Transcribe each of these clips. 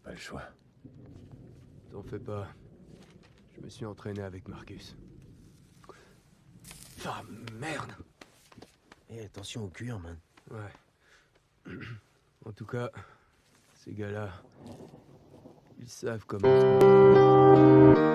Pas le choix. T'en fais pas. Je me suis entraîné avec Marcus. Ah, merde! Et attention au cuir, man. Ouais. En tout cas, ces gars-là, ils savent comment se...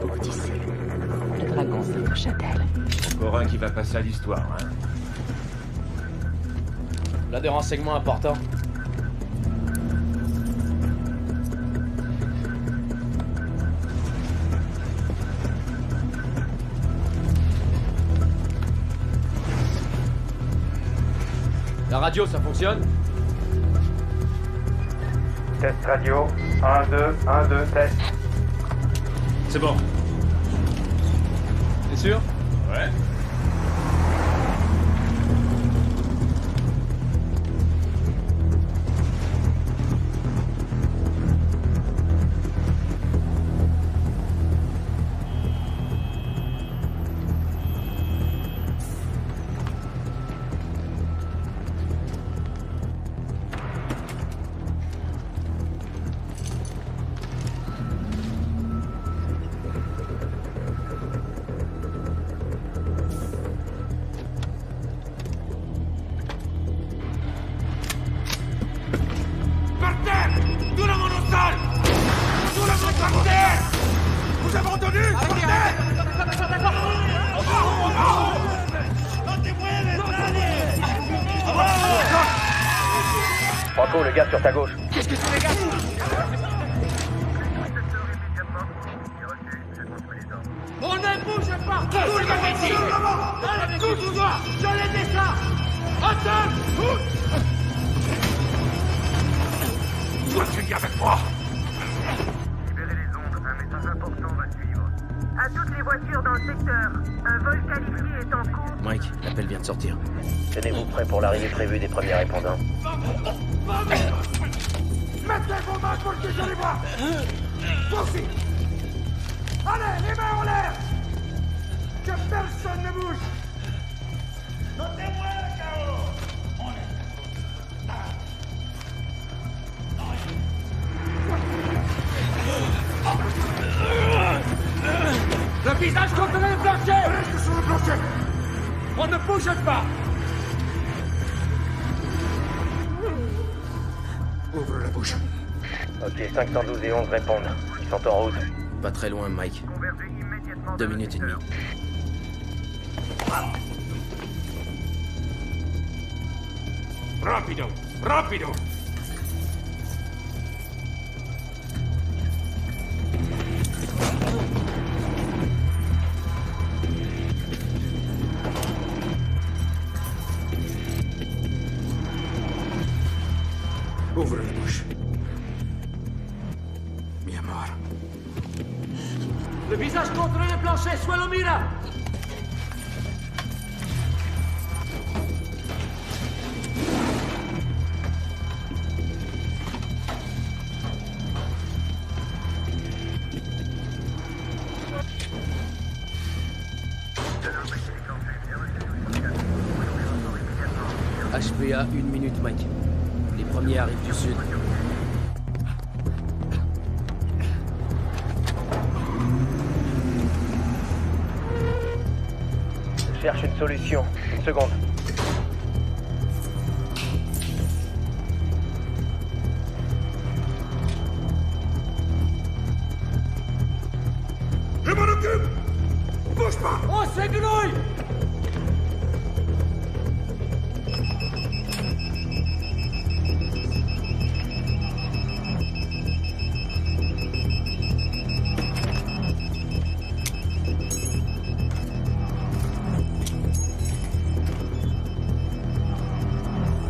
Marcus et moi, ça Encore un qui va passer à l'histoire, hein. Là, des renseignements importants. La radio, ça fonctionne? Test radio. 1, 2, 1, 2, test. C'est bon. T'es sûr? Ouais. Franco, le gars sur ta gauche. Qu'est-ce que c'est, les gars? On ne bouge pas! Tout le monde ici! Allez, tout droit! Je l'ai dit ça! Attends! Toi, tu viens avec moi! Libérez les ondes, un message important va suivre. À toutes les voitures dans le secteur, un vol qualifié est en cours. Mike, l'appel vient de sortir. Tenez-vous prêts pour l'arrivée prévue des premiers répondants. Mettez vos mains pour que je les vois! Vous aussi! Allez, les mains en l'air! Que personne bouge! Notez-moi, K.O. On est... Le visage contre le plancher! Reste sur le plancher! On ne bouge pas! Ouvre la bouche. Ok, 512 et 11 répondent. Ils sont en route. Pas très loin, Mike. Convergez immédiatement 2 dans le minutes et demie. secteur. Rapido! Rapido! Ouvre la bouche. Mi amor. Le visage contre le plancher, soit lo mira! HPA, 1 minute, Mike. Les premiers arrivent du sud. Je cherche une solution. Une seconde. Je m'en occupe! Bouge pas! On s'égrouille!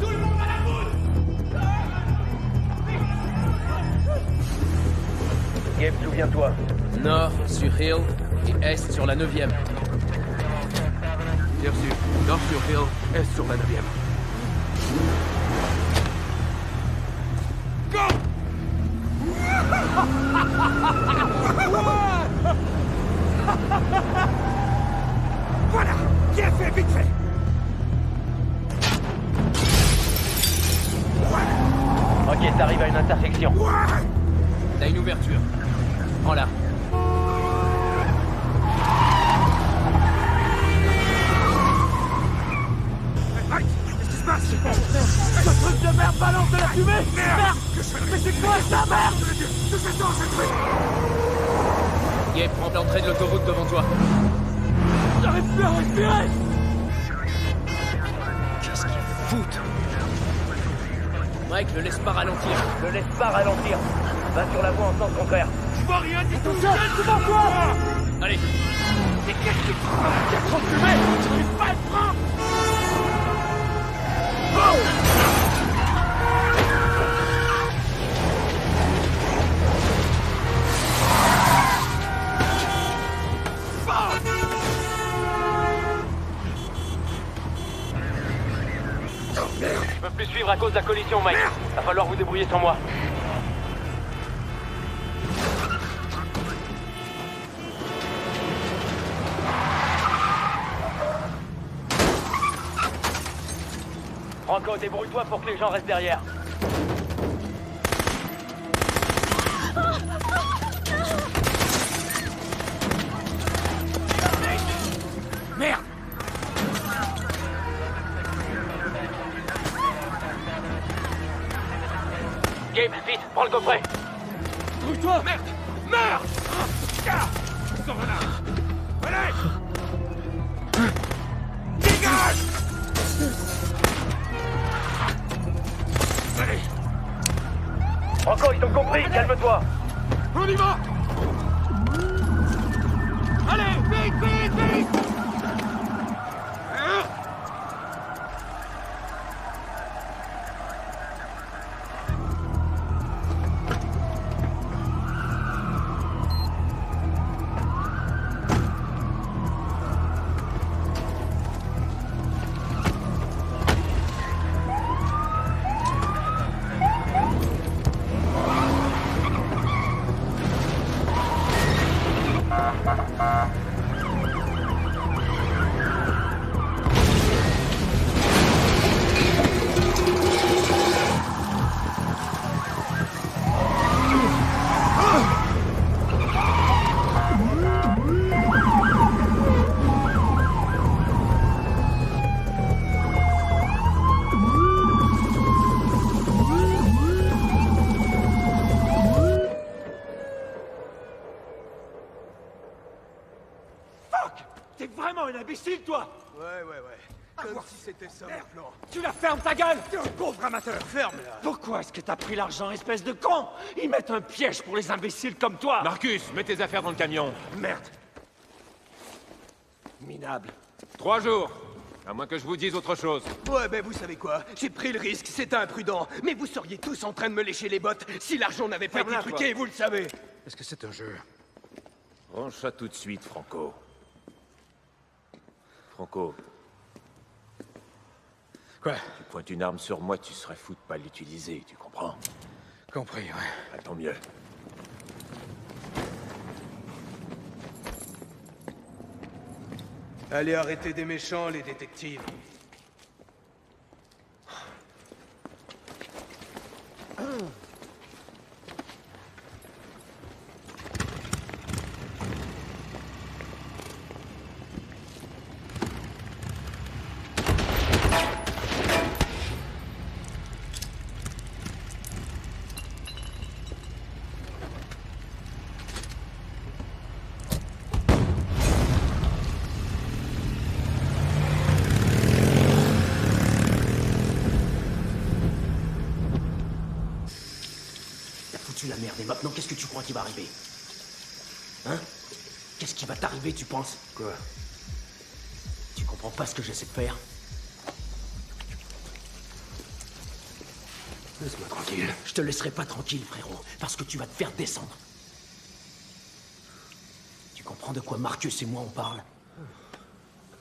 Tout le monde à la route! Gabe, souviens-toi. Nord sur Hill et est sur la 9e. Bien sûr. Nord sur Hill, est sur la 9e. Go! Voilà! Bien fait, vite fait! Ok, t'arrives à une intersection. T'as une ouverture. Prends-la. Mike, qu'est-ce qui se passe? Ce truc de merde balance de la fumée! Merde! Mais c'est quoi ça, merde? Tout ça dans cette truc! Gabe, prends l'entrée de l'autoroute devant toi. J'arrive plus à respirer! Qu'est-ce qu'ils foutent? Mike, ne laisse pas ralentir. Ne laisse pas ralentir. Va sur la voie en sens contraire. Je vois rien du tout! Devant toi! Allez, Mais qu'est-ce qui se passe? Il y a trop de fumée! J'arrive pas à le prendre! Je peux plus suivre à cause de la collision, Mike. Va falloir vous débrouiller sans moi. Franco, débrouille-toi pour que les gens restent derrière. Merde! Gabe, vite, prends le coffret. Bouge-toi! Merde! Merde! Sors de là! Allez! Dégage! Allez! Franco, ils t'ont compris, calme-toi. On y va! Allez, vite, vite, vite! T'es vraiment un imbécile, toi! Ouais. Comme si c'était ça mon plan. Tu la fermes ta gueule! T'es un pauvre amateur! Ferme-la! Pourquoi est-ce que t'as pris l'argent, espèce de con? Ils mettent un piège pour les imbéciles comme toi! Marcus, mets tes affaires dans le camion. Merde! Minable. 3 jours. À moins que je vous dise autre chose. Ouais, ben vous savez quoi? J'ai pris le risque, c'était imprudent. Mais vous seriez tous en train de me lécher les bottes si l'argent n'avait pas été Ferme-la, truqué, vous le savez. Est-ce que c'est un jeu? Range ça tout de suite, Franco. Franco. Quoi? Tu pointes une arme sur moi, tu serais fou de pas l'utiliser, tu comprends? Compris, ouais. Ah, tant mieux. Allez arrêter des méchants, les détectives. T'as foutu la merde et maintenant qu'est-ce que tu crois qui va arriver? Hein? Qu'est-ce qui va t'arriver, tu penses? Quoi? Tu comprends pas ce que j'essaie de faire? Laisse-moi tranquille. Je te laisserai pas tranquille, frérot, parce que tu vas te faire descendre. Tu comprends de quoi Marcus et moi on parle?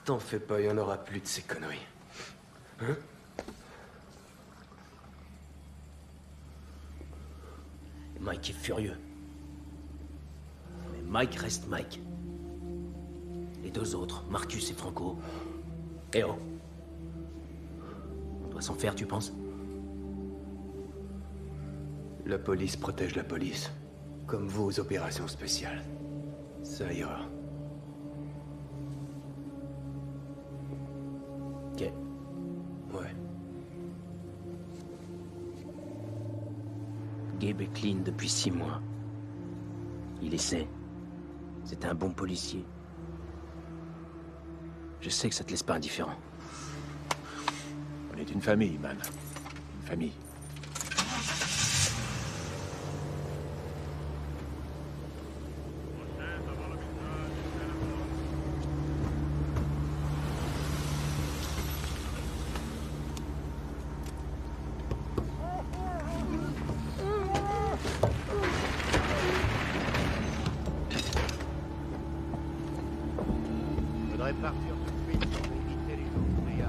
T'en fais pas, il y en aura plus de ces conneries. Hein? Mike est furieux. Mais Mike reste Mike. Les deux autres, Marcus et Franco. Eh oh. On doit s'en faire, tu penses? La police protège la police. Comme vous aux opérations spéciales. Ça ira. Ok. Ouais. Gabe est clean depuis 6 mois. Il est sain. C'est un bon policier. Je sais que ça te laisse pas indifférent. On est une famille, man. Une famille. Faudrait partir tout de suite pour éviter les embouteillages.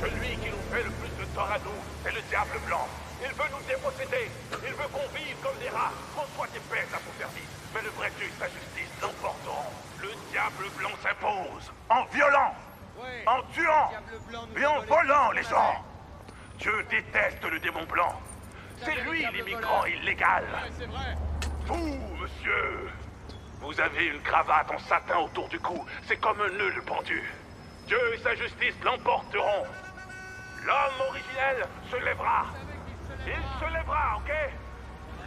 Celui qui nous fait le plus de tort à nous, c'est le Diable Blanc. Il veut nous déposséder. Il veut qu'on vive comme des rats, qu'on soit des bêtes à son service. Mais le vrai Dieu et sa justice l'emporteront. Le Diable Blanc s'impose, en violant, en tuant et en volant les gens. Dieu déteste le démon blanc. C'est lui l'immigrant illégal. Vous, monsieur, vous avez une cravate en satin autour du cou. C'est comme un nœud pendu. Dieu et sa justice l'emporteront. L'homme originel se lèvera. Il se lèvera, ok?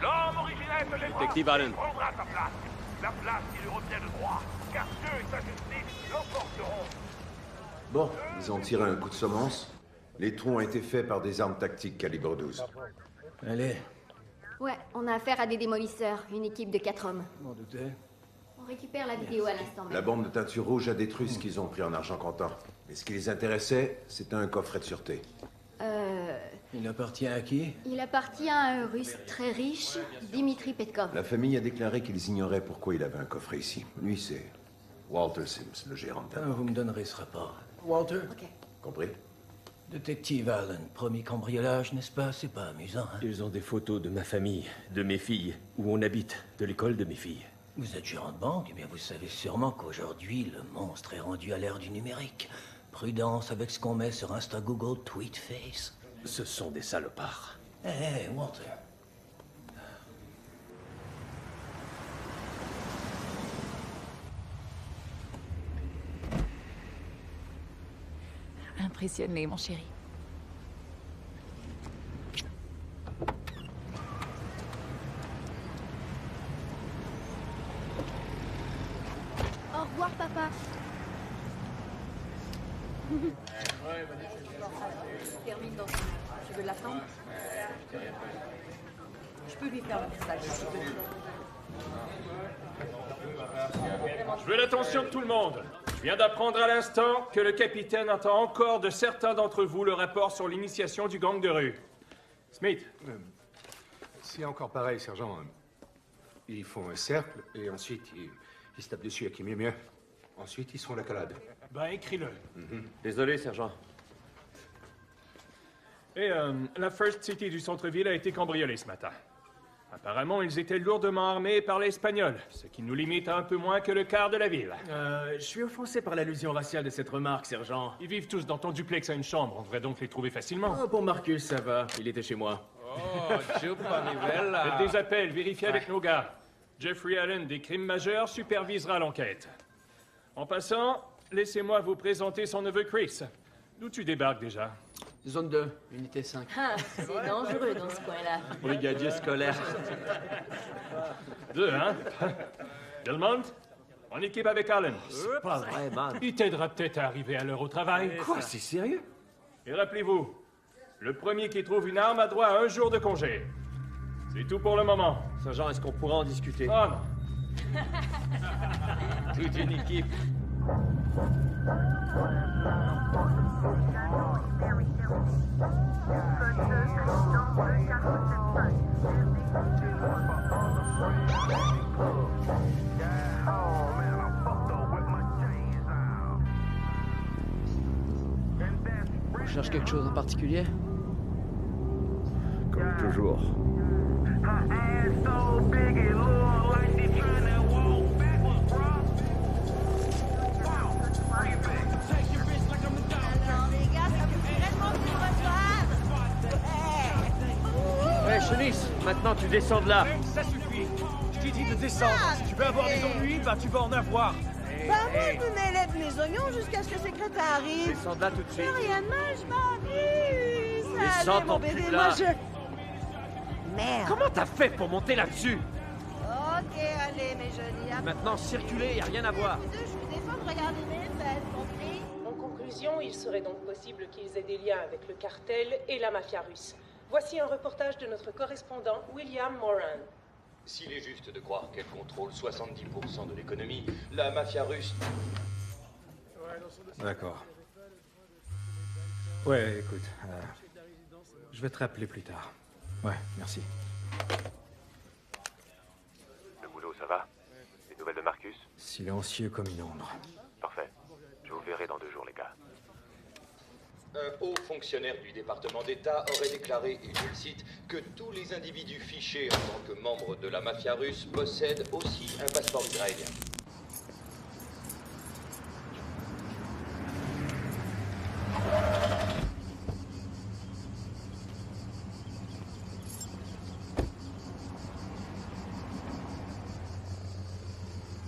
L'homme originel se lèvera. Détective Allen. Il prendra sa place. La place qui lui revient de droit. Car Dieu et sa justice l'emporteront. Bon, ils ont tiré un coup de semence. Les trous ont été faits par des armes tactiques calibre 12. Allez, Ouais, on a affaire à des démolisseurs, une équipe de 4 hommes. m'en doutais. On récupère la vidéo à l'instant même. La bande de teinture rouge a détruit ce qu'ils ont pris en argent comptant. Mais ce qui les intéressait, c'était un coffret de sûreté. Il appartient à qui? Il appartient à un russe très riche, Dimitri Petkov. La famille a déclaré qu'ils ignoraient pourquoi il avait un coffret ici. Lui, c'est Walter Sims, le gérant de Ah, tabac. vous me donnerez ce rapport. Walter? Ok. Compris? Détective Allen, premier cambriolage, n'est-ce pas? C'est pas amusant, hein? Ils ont des photos de ma famille, de mes filles, où on habite, de l'école de mes filles. Vous êtes gérant de banque, eh bien vous savez sûrement qu'aujourd'hui, le monstre est rendu à l'ère du numérique. Prudence avec ce qu'on met sur Insta, Google, Tweet, Face. Ce sont des salopards. Hé, Walter. Impressionné, mon chéri. Au revoir, papa. Termine dans. Tu veux de la femme? Je peux lui faire le message si tu veux. Je veux l'attention de tout le monde. Je viens d'apprendre à l'instant que le capitaine attend encore de certains d'entre vous le rapport sur l'initiation du gang de rue. Smith. C'est encore pareil, sergent. Ils font un cercle et ensuite ils se tapent dessus à qui mieux. Ensuite, ils se font la calade. Ben, écris-le. Désolé, sergent. Et la First City du centre-ville a été cambriolée ce matin. Apparemment, ils étaient lourdement armés par les Espagnols, ce qui nous limite à un peu moins que le quart de la ville. Je suis offensé par l'allusion raciale de cette remarque, sergent. Ils vivent tous dans ton duplex à une chambre, on devrait donc les trouver facilement. Oh, pour Marcus, ça va. Il était chez moi. Oh, faites des appels, vérifiez avec nos gars. Jeffrey Allen, des crimes majeurs, supervisera l'enquête. En passant, laissez-moi vous présenter son neveu Chris. D'où tu débarques déjà? Zone 2, unité 5. Ah, c'est dangereux dans ce coin-là. Brigadier scolaire. 2, hein? Delmont, en équipe avec Allen. C'est pas vrai, man. Il t'aidera peut-être à arriver à l'heure au travail. Quoi, c'est sérieux? Et rappelez-vous, le premier qui trouve une arme a droit à 1 jour de congé. C'est tout pour le moment. Sergent, est-ce qu'on pourra en discuter? Oh non. Toute une équipe. On cherche quelque chose en particulier? Comme toujours. Hey, Chenisse, maintenant tu descends de là. Ça suffit. Je t'ai dit de descendre. Si tu veux avoir des ennuis, bah tu vas en avoir. Bah moi je me mêlais de mes oignons jusqu'à ce que le secrétaire arrive. Descends de là tout de suite. Rien de mal, je m'amuse. Descends Allez, ton mon bébé, cul moi là. je... Merde. Comment t'as fait pour monter là-dessus? Ok, allez, mes jolis. Maintenant, circuler, y a rien à voir. Je vous défends de regarder mes fesses, compris? En conclusion, il serait donc possible qu'ils aient des liens avec le cartel et la mafia russe. Voici un reportage de notre correspondant William Moran. S'il est juste de croire qu'elle contrôle 70% de l'économie, la mafia russe... D'accord. Ouais, écoute, je vais te rappeler plus tard. Ouais, merci. Le boulot, ça va? Des nouvelles de Marcus? Silencieux comme une ombre. Parfait. Je vous verrai dans 2 jours, les gars. Un haut fonctionnaire du département d'État aurait déclaré, et je le cite, que tous les individus fichés en tant que membres de la mafia russe possèdent aussi un passeport israélien.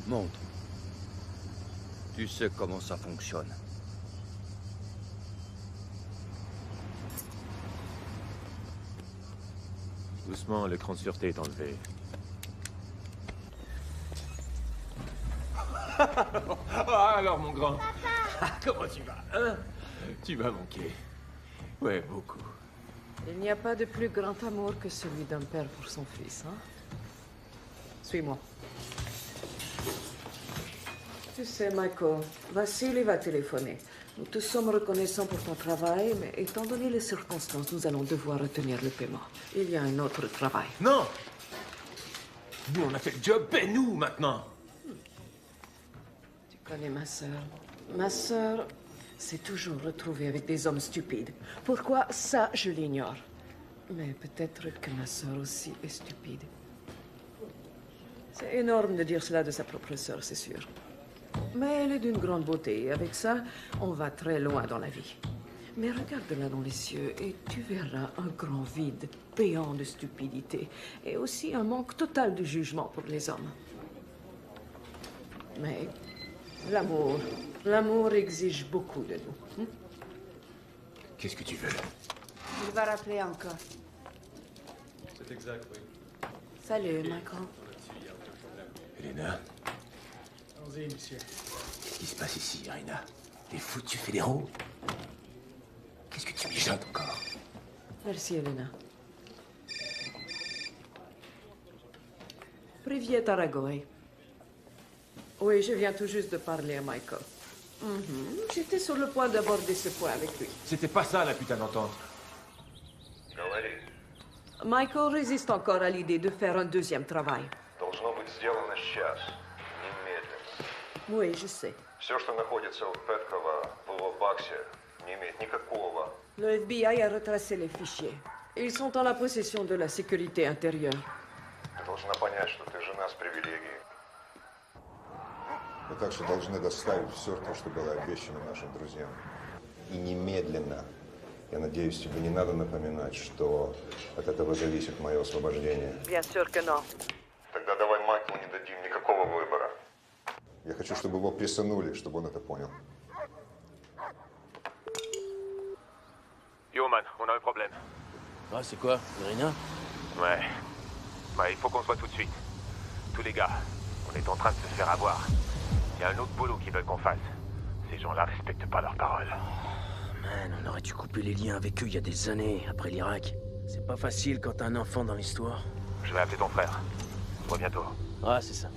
Montre. Tu sais comment ça fonctionne. Doucement, l'écran de sûreté est enlevé. Ah, alors, mon grand. Comment tu vas, hein? Tu vas manquer. Ouais, beaucoup. Il n'y a pas de plus grand amour que celui d'un père pour son fils, hein? Suis-moi. Tu sais, Michael, Vassili va téléphoner. Nous tous sommes reconnaissants pour ton travail, mais étant donné les circonstances, nous allons devoir retenir le paiement. Il y a un autre travail. Non! Nous, on a fait le job, paie-nous maintenant! Tu connais ma sœur. Ma sœur s'est toujours retrouvée avec des hommes stupides. Pourquoi? Ça, je l'ignore. Mais peut-être que ma sœur aussi est stupide. C'est énorme de dire cela de sa propre sœur, c'est sûr. Mais elle est d'une grande beauté, et avec ça, on va très loin dans la vie. Mais regarde-la dans les yeux, et tu verras un grand vide, béant de stupidité, et aussi un manque total de jugement pour les hommes. Mais l'amour exige beaucoup de nous. Qu'est-ce que tu veux? Il va rappeler encore. C'est exact, oui. Salut, Michael. Elena? Allons-y, monsieur. Qu'est-ce qui se passe ici, Irina? Les foutus fédéraux? Qu'est-ce que tu mijotes encore? Merci, Elena. Privyet Aragoy. Oui, je viens tout juste de parler à Michael. J'étais sur le point d'aborder ce point avec lui. C'était pas ça, la putain d'entente. Michael résiste encore à l'idée de faire un deuxième travail. Должно быть сделано сейчас. Немедленно. Oui, je sais. Все, что находится у Петкова в его баксе, не имеет никакого. Le FBI a retracé les fichiers. Ils sont en la possession de la sécurité intérieure. Ты должна понять, что ты жена с привилегией. Мы также должны доставить все то, что было обещано нашим друзьям. И немедленно. Я надеюсь, тебе не надо напоминать, что от этого зависит мое освобождение. Bien sûr que non. Тогда давай Майклу не дадим никакого выбора. Я хочу, чтобы его прессанули, чтобы он это понял. Yo, man, on a un problème. Ah, c'est quoi, Irina? Ouais. Il faut qu'on soit tout de suite. Tous les gars, on est en train de se faire avoir. Il y a un autre boulot qu'ils veulent qu'on fasse. Ces gens-là respectent pas leurs paroles. Man, on aurait dû couper les liens avec eux il y a des années, après l'Irak. C'est pas facile quand t'as un enfant dans l'histoire. Je vais appeler ton frère. On se voit bientôt. Ah, c'est ça.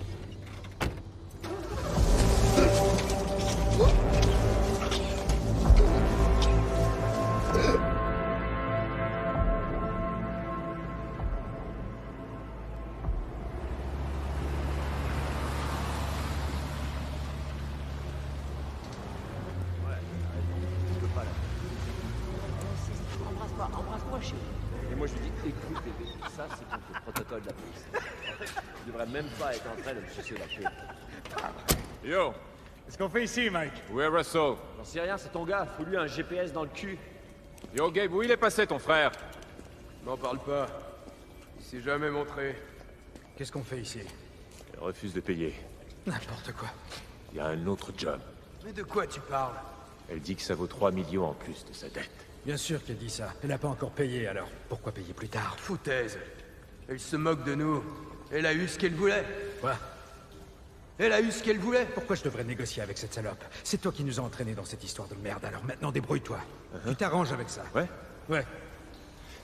Embrasse-moi, chérie. Et moi, je lui dis, écoute, bébé, ça, c'est contre le protocole de la police. Tu devrais même pas être en train de me sucer la queue. Yo! Qu'est-ce qu'on fait ici, Mike? Où est Russell? J'en sais rien, c'est ton gars. Fous-lui un GPS dans le cul. Yo, Gabe, où il est passé, ton frère? N'en parle pas. Il s'est jamais montré. Qu'est-ce qu'on fait ici? Il refuse de payer. N'importe quoi. Il y a un autre job. Mais de quoi tu parles? Elle dit que ça vaut 3 millions en plus de sa dette. Bien sûr qu'elle dit ça. Elle n'a pas encore payé, alors pourquoi payer plus tard? Foutaise. Elle se moque de nous. Elle a eu ce qu'elle voulait. Quoi? Elle a eu ce qu'elle voulait. Pourquoi je devrais négocier avec cette salope? C'est toi qui nous as entraînés dans cette histoire de merde, alors maintenant débrouille-toi. Tu t'arranges avec ça. Ouais? Ouais.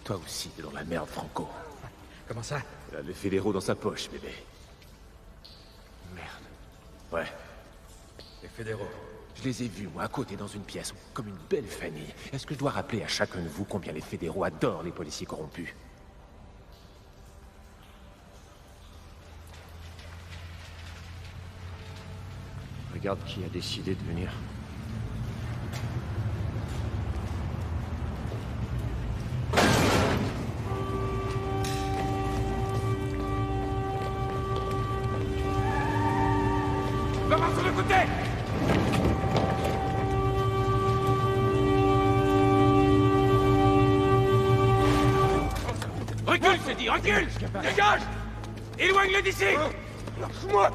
Toi aussi, t'es dans la merde, Franco. Comment ça? Elle a les fédéraux dans sa poche, bébé. Merde. Ouais. Les fédéraux. Je les ai vus, moi, à côté, dans une pièce, comme une belle famille. Est-ce que je dois rappeler à chacun de vous combien les fédéraux adorent les policiers corrompus? Regarde qui a décidé de venir. Va voir sur le côté! Recule, c'est dit, recule! Dégage! Éloigne-le d'ici! Lâche-moi!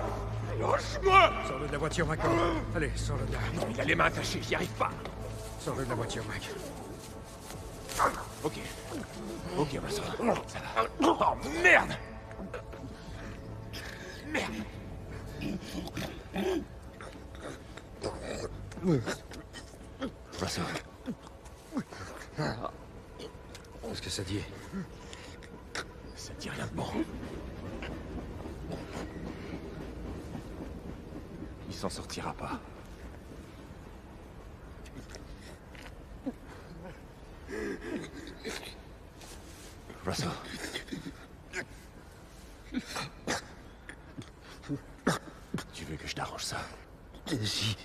Lâche-moi! Sors-le de la voiture, Michael. Allez, sors-le de là. Il a les mains attachées, j'y arrive pas. Sors-le de la voiture, Mike. Ok. Ok, Russell. Ça va. Oh, merde! Merde! Russell. Qu'est-ce que ça dit? Ça dit rien de bon. Il s'en sortira pas. Russell. Tu veux que je t'arrange ça? Si.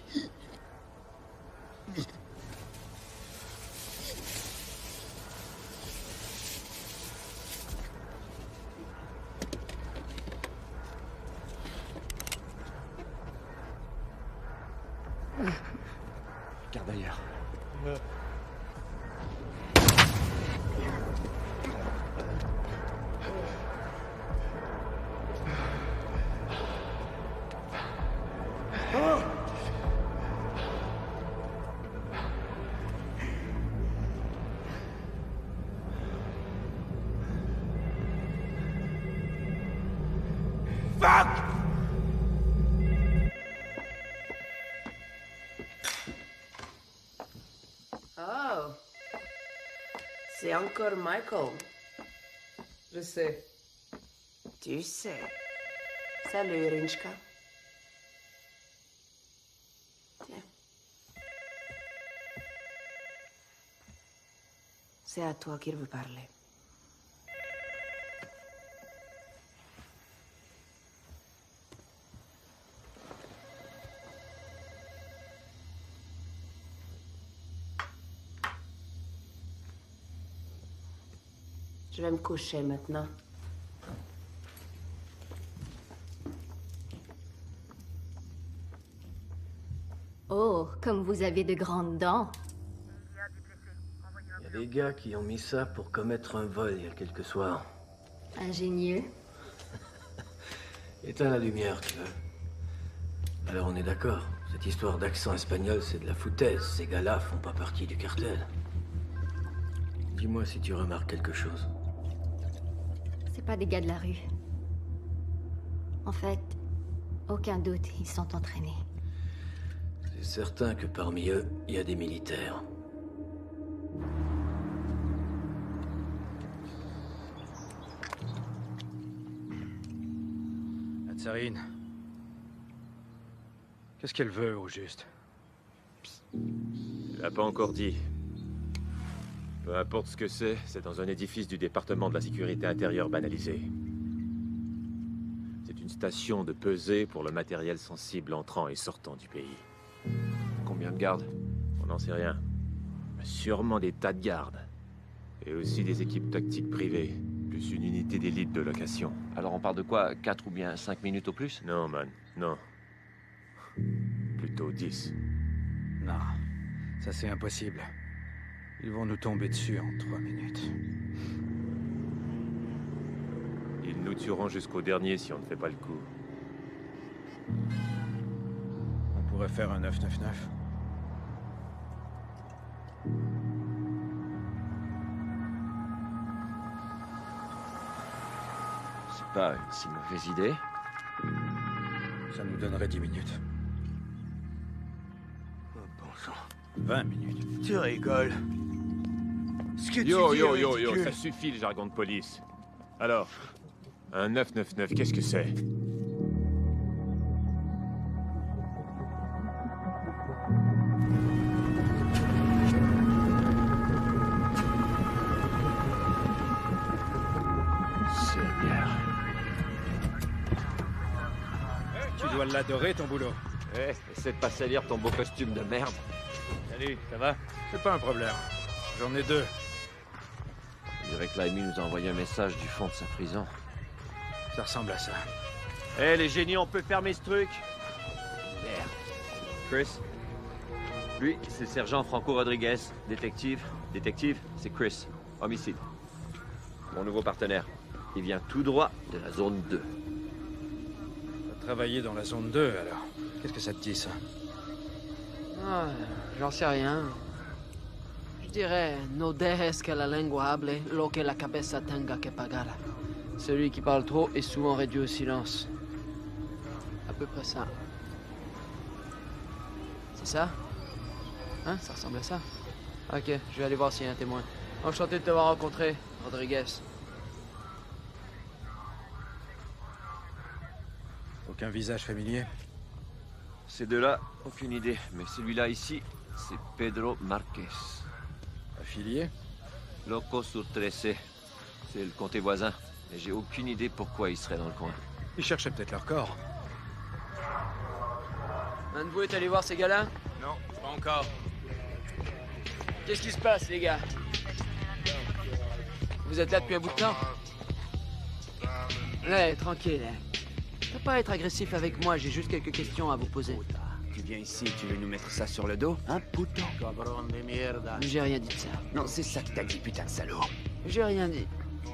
Regarde ailleurs. Oh. C'est encore Michael. Je sais. Tu sais. Salut, Rinchka. Tiens. C'est à toi qu'il veut parler. Je vais me coucher maintenant. Oh, comme vous avez de grandes dents. Il y a des gars qui ont mis ça pour commettre un vol il y a quelques soirs. Ingénieux. Éteins la lumière, tu veux. Alors on est d'accord. Cette histoire d'accent espagnol, c'est de la foutaise. Ces gars-là font pas partie du cartel. Dis-moi si tu remarques quelque chose. C'est pas des gars de la rue. En fait, aucun doute, ils sont entraînés. C'est certain que parmi eux, il y a des militaires. La tsarine. Qu'est-ce qu'elle veut, au juste? Il l'a pas encore dit. Peu importe ce que c'est dans un édifice du département de la sécurité intérieure banalisé. C'est une station de pesée pour le matériel sensible entrant et sortant du pays. Combien de gardes? On n'en sait rien. Mais sûrement des tas de gardes. Et aussi des équipes tactiques privées, plus une unité d'élite de location. Alors on parle de quoi? 4 ou bien 5 minutes au plus? Non, man, non. Plutôt 10. Non, ça c'est impossible. Ils vont nous tomber dessus en 3 minutes. Ils nous tueront jusqu'au dernier si on ne fait pas le coup. On pourrait faire un 999. C'est pas une si mauvaise idée. Ça nous donnerait 10 minutes. Oh, bon sang. 20 minutes. Tu rigoles. Ce que Yo, tu dis yo, est yo, yo, ridicule. ça suffit le jargon de police. Alors, un 999, qu'est-ce que c'est? Seigneur. Tu dois l'adorer, ton boulot. Eh, essaie de pas salir ton beau costume de merde. Salut, ça va? C'est pas un problème. J'en ai 2. On dirait que Laimi nous a envoyé un message du fond de sa prison. Ça ressemble à ça. Eh, les génies, on peut fermer ce truc? Merde. Chris? Lui, c'est Sergent Franco Rodriguez, détective. Détective, c'est Chris, homicide. Mon nouveau partenaire. Il vient tout droit de la zone 2. T'as travaillé dans la zone 2, alors. Qu'est-ce que ça te dit, ça? Ah, j'en sais rien. Je dirais, no dejes que la lengua hable, lo que la cabeza tenga que pagar. Celui qui parle trop est souvent réduit au silence. À peu près ça. C'est ça? Hein? Ça ressemble à ça? Ok, je vais aller voir s'il y a un témoin. Enchanté de t'avoir rencontré, Rodriguez. Aucun visage familier? Ces deux-là, aucune idée. Mais celui-là ici, c'est Pedro Marquez. Affilié? Loco sur 13. C'est le comté voisin. Mais j'ai aucune idée pourquoi il serait dans le coin. Ils cherchaient peut-être leur corps. Un de vous est allé voir ces gars-là? Non, pas encore. Qu'est-ce qui se passe, les gars? Vous êtes là depuis un bout de temps? Ouais, tranquille. Faut pas être agressif avec moi, j'ai juste quelques questions à vous poser. tu viens ici, tu veux nous mettre ça sur le dos, hein, puto? Cabron de mierda. J'ai rien dit de ça. Non, c'est ça que t'as dit, putain de salaud. J'ai rien dit.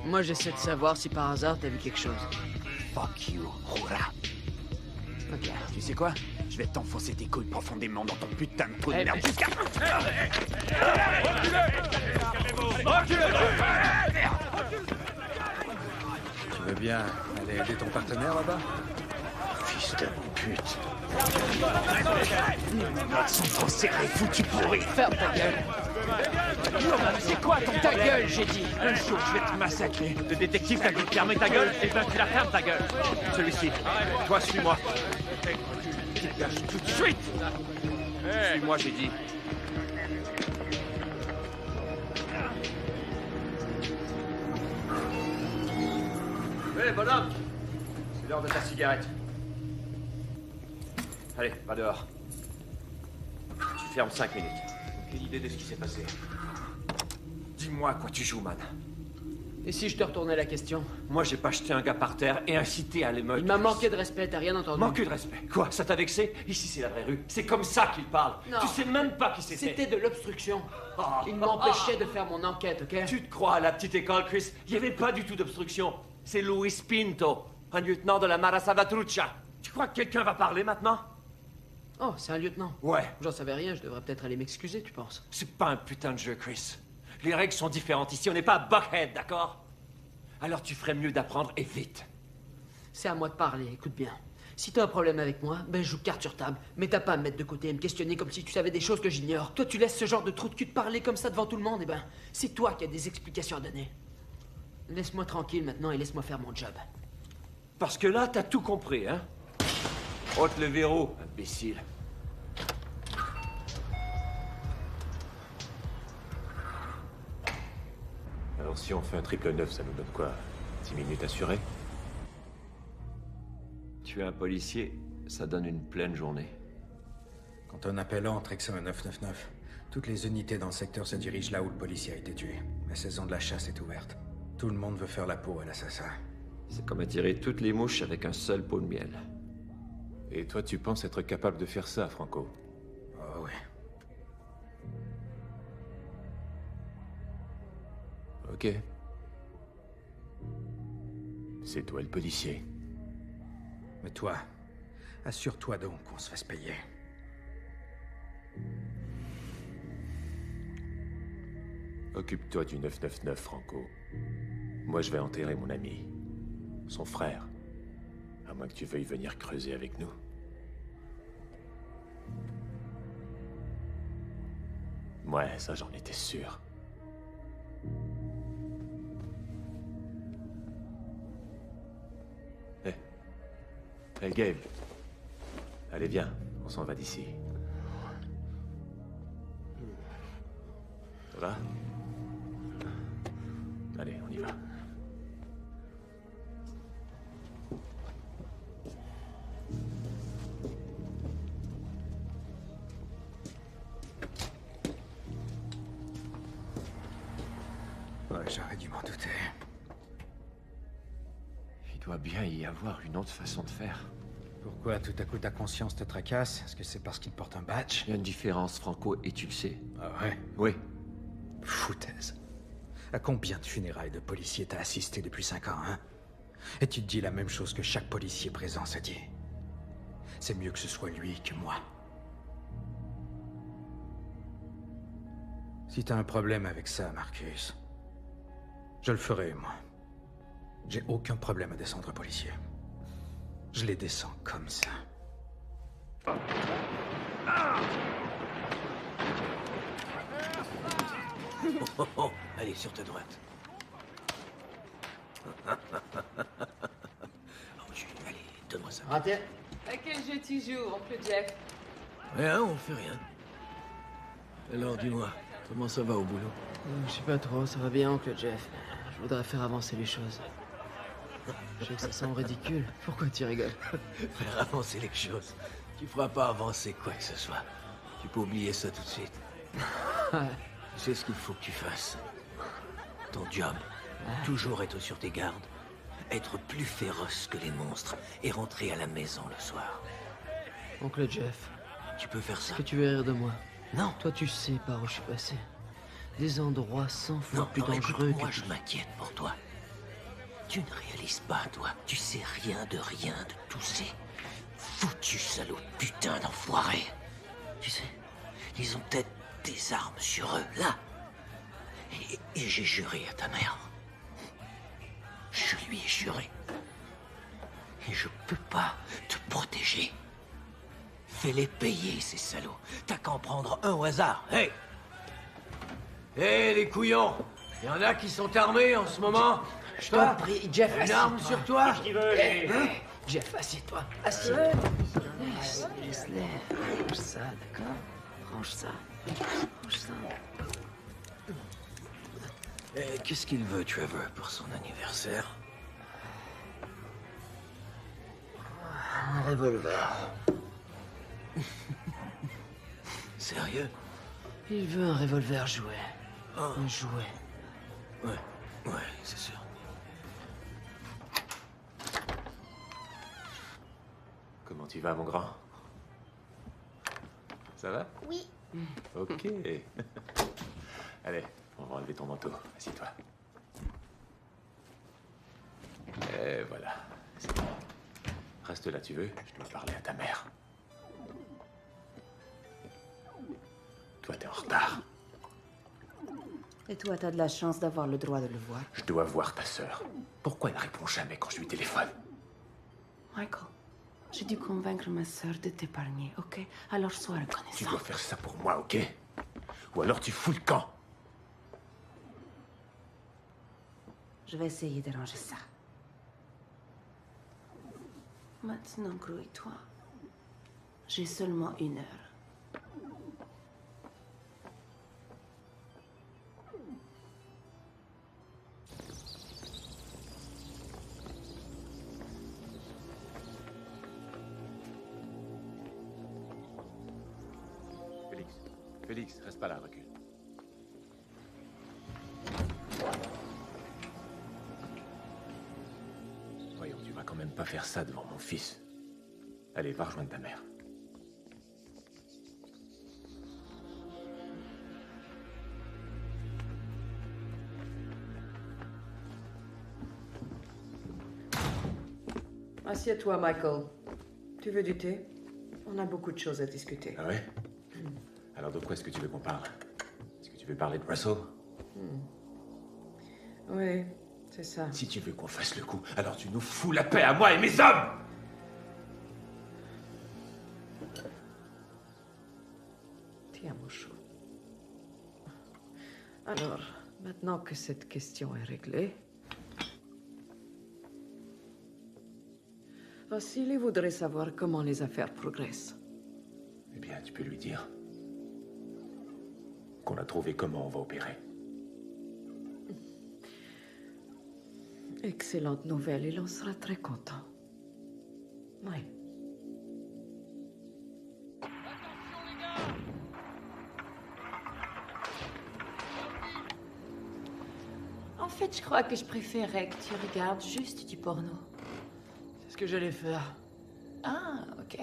Moi, j'essaie de savoir si par hasard t'as vu quelque chose. Fuck you, Roura. Ok. Tu sais quoi? Je vais t'enfoncer tes couilles profondément dans ton putain de trou de Eh, merde mais- jusqu'à... Tu veux bien aller aider ton partenaire là-bas? Fils de pute. Notre son trop serré, foutu pourri. Ferme ta gueule. C'est quoi ton Ta gueule, j'ai dit. Un jour, je vais te massacrer. Le détective t'a dit de fermer ta gueule, et ben tu la fermes ta gueule. Celui-ci, toi suis-moi. Dégage tout de suite. Suis-moi, j'ai dit. Hé, bonhomme! C'est l'heure de ta cigarette. Allez, va dehors. Tu fermes 5 minutes. Aucune idée de ce qui s'est passé. Dis-moi à quoi tu joues, man. Et si je te retournais la question? Moi, j'ai pas jeté un gars par terre et incité à l'émeute. Il m'a manqué de respect, t'as rien entendu? Manqué de respect? Quoi? Ça t'a vexé? Ici, c'est la vraie rue. C'est comme ça qu'il parle. Non. Tu sais même pas qui c'était. C'était de l'obstruction. Il m'empêchait de faire mon enquête, ok? Tu te crois à la petite école, Chris? Il n'y avait pas du tout d'obstruction. C'est Luis Pinto, un lieutenant de la Mara Salvatrucha. Tu crois que quelqu'un va parler maintenant? Oh, c'est un lieutenant. Ouais. J'en savais rien, je devrais peut-être aller m'excuser, tu penses? C'est pas un putain de jeu, Chris. Les règles sont différentes ici, on n'est pas à Buckhead, d'accord? Alors tu ferais mieux d'apprendre et vite. C'est à moi de parler, écoute bien. Si t'as un problème avec moi, ben je joue carte sur table. Mais t'as pas à me mettre de côté et me questionner comme si tu savais des choses que j'ignore. Toi, tu laisses ce genre de trou de cul te parler comme ça devant tout le monde, et ben, c'est toi qui as des explications à donner. Laisse-moi tranquille maintenant et laisse-moi faire mon job. Parce que là, t'as tout compris, hein? Ôte le verrou, imbécile. Alors si on fait un triple 9, ça nous donne quoi? 10 minutes assurées? Tu es un policier, ça donne une pleine journée. Quand un appel entre et que c'est un 999, toutes les unités dans le secteur se dirigent là où le policier a été tué. La saison de la chasse est ouverte. Tout le monde veut faire la peau à l'assassin. C'est comme attirer toutes les mouches avec un seul pot de miel. Et toi, tu penses être capable de faire ça, Franco? Oh oui. Ok. C'est toi le policier. Mais toi, assure-toi donc qu'on se fasse payer. Occupe-toi du 999, Franco. Moi, je vais enterrer mon ami. Son frère. À moins que tu veuilles venir creuser avec nous. Ouais, ça j'en étais sûr. Hey Gabe. Allez viens, on s'en va d'ici. Ça va? Allez, on y va. Ouais, j'aurais dû m'en douter. Il doit bien y avoir une autre façon de faire. Pourquoi tout à coup ta conscience te tracasse? Est-ce que c'est parce qu'il porte un badge? Il y a une différence, Franco, et tu le sais. Ah ouais? Oui. Foutaise. À combien de funérailles de policiers t'as assisté depuis 5 ans, hein? Et tu te dis la même chose que chaque policier présent se dit. C'est mieux que ce soit lui que moi. Si t'as un problème avec ça, Marcus, je le ferai, moi. J'ai aucun problème à descendre policier. Je les descends comme ça. Oh, oh, allez, sur ta droite. Oh, allez, donne-moi ça. Raté. À quel jeu tu joues, oncle Jeff? Rien, on fait rien. Alors, dis-moi, comment ça va au boulot? Je sais pas trop, ça va bien, oncle Jeff. Je voudrais faire avancer les choses. Je sais que ça semble ridicule. Pourquoi tu rigoles? Faire avancer les choses. Tu feras pas avancer quoi que ce soit. Tu peux oublier ça tout de suite. Tu sais ce qu'il faut que tu fasses. Ton job. Toujours être sur tes gardes. Être plus féroce que les monstres. Et rentrer à la maison le soir. Oncle Jeff, Tu peux faire ça. Est-ce que tu veux rire de moi? Non. Toi, tu sais par où je suis passé. Des endroits 100 fois Non, plus non, dangereux écoute, moi, que... je m'inquiète pour toi. Tu ne réalises pas, toi. Tu sais rien de tous ces foutus salauds de putain d'enfoirés. Tu sais, ils ont peut-être des armes sur eux, là. Et j'ai juré à ta mère. Je lui ai juré. Et je peux pas te protéger. Fais-les payer, ces salauds. T'as qu'à en prendre un au hasard. Hey! Hey, les couillons! Y en a qui sont armés en ce moment? Je t'en prie, Jeff, une arme sur toi? Qu'est-ce qu'il veut, Hein? Jeff, assieds-toi. Assieds-toi. Laisse-les. Range ça, d'accord? Range ça. Range ça. Qu'est-ce qu'il veut, Trevor, pour son anniversaire? Un revolver. Sérieux? Il veut un revolver jouet. Un jouet. Ouais, c'est sûr. Comment tu vas, mon grand? Ça va? Oui. Ok. Allez, on va enlever ton manteau. Assieds-toi. Et voilà, c'est bon. Reste là, tu veux? Je dois parler à ta mère. Toi, t'es en retard. Et toi, t'as de la chance d'avoir le droit de le voir. Je dois voir ta sœur. Pourquoi elle ne répond jamais quand je lui téléphone? Michael, j'ai dû convaincre ma sœur de t'épargner, ok? Alors sois reconnaissant. Tu dois faire ça pour moi, ok? Ou alors tu fous le camp. Je vais essayer d'arranger ça. Maintenant, grouille-toi. J'ai seulement 1 heure. Félix, reste pas là, recule. Voyons, tu vas quand même pas faire ça devant mon fils. Allez, va rejoindre ta mère. Assieds-toi, Michael. Tu veux du thé? On a beaucoup de choses à discuter. Ah ouais? Alors de quoi est-ce que tu veux qu'on parle? Est-ce que tu veux parler de Russell? Oui, c'est ça. Si tu veux qu'on fasse le coup, alors tu nous fous la paix à moi et mes hommes! Tiens, mon chou. Alors, maintenant que cette question est réglée, Vasily voudrait savoir comment les affaires progressent. Eh bien, tu peux lui dire qu'on a trouvé comment on va opérer. Excellente nouvelle, il en sera très content. Oui. En fait, je crois que je préférerais que tu regardes juste du porno. C'est ce que j'allais faire. Ah, ok.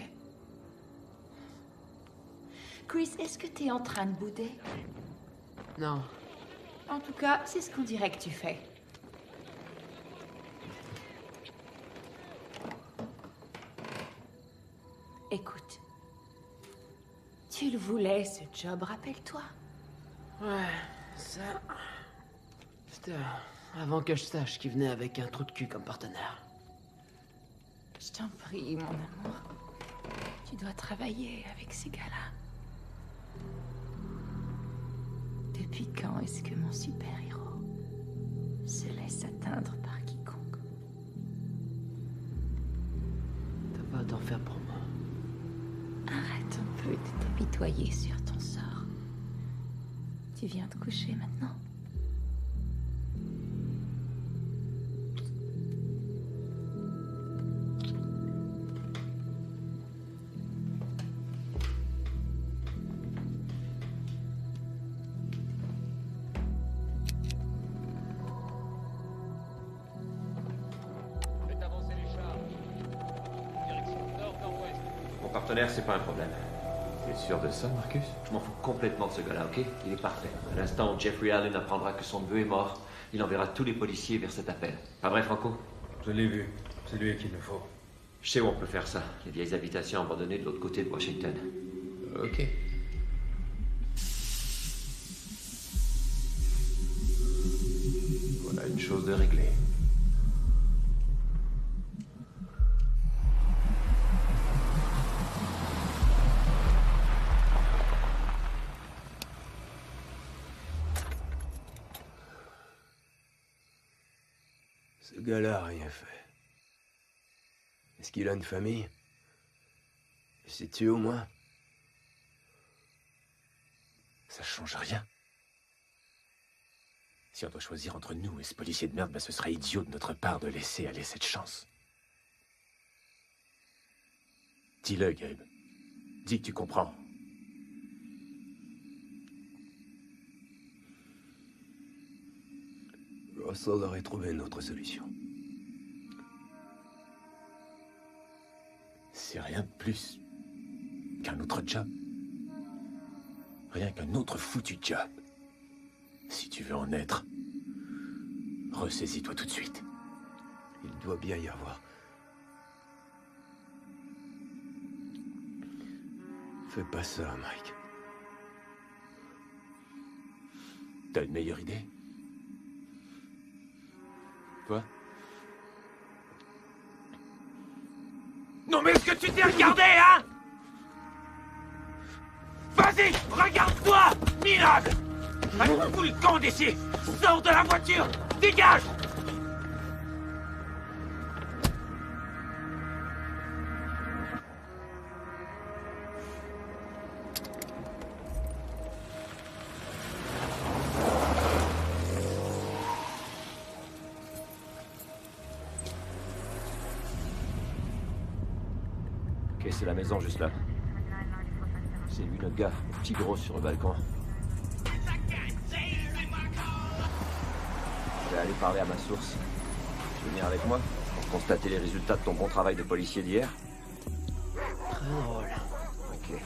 Chris, est-ce que t'es en train de bouder? Non. En tout cas, c'est ce qu'on dirait que tu fais. Écoute. Tu le voulais, ce job, rappelle-toi. Ouais, ça... C'était avant que je sache qu'il venait avec un trou de cul comme partenaire. Je t'en prie, mon amour. Tu dois travailler avec ces gars-là. Depuis quand est-ce que mon super-héros se laisse atteindre par quiconque? T'as pas à t'en faire pour moi. Arrête un peu de t'apitoyer sur ton sort. Tu viens te coucher maintenant? Partenaire, c'est pas un problème. C'est T'es sûr de ça, Marcus? Je m'en fous complètement de ce gars-là, ok? Il est parfait. À l'instant où Jeffrey Allen apprendra que son neveu est mort, il enverra tous les policiers vers cet appel. Pas vrai, Franco? Je l'ai vu. C'est lui qu'il me faut. Je sais où on peut faire ça. Les vieilles habitations abandonnées de l'autre côté de Washington. Ok. Voilà une chose de réglée. Ce gars-là a rien fait. Est-ce qu'il a une famille? Sais-tu au moins? Ça change rien. Si on doit choisir entre nous et ce policier de merde, bah ce serait idiot de notre part de laisser aller cette chance. Dis-le, Gabe. Dis que tu comprends. Russell aurait trouvé une autre solution. C'est rien de plus qu'un autre job. Rien qu'un autre foutu job. Si tu veux en être, ressaisis-toi tout de suite. Il doit bien y avoir. Fais pas ça, Mike. T'as une meilleure idée? Toi? Non mais est-ce que tu t'es regardé, hein? Vas-y, regarde-toi, minable! Allez, fous le camp d'ici! Sors de la voiture! Dégage! Ok, c'est la maison juste là. C'est lui notre gars, le petit gros sur le balcon. Je vais aller parler à ma source. Tu veux venir avec moi pour constater les résultats de ton bon travail de policier d'hier? Très drôle. Ok.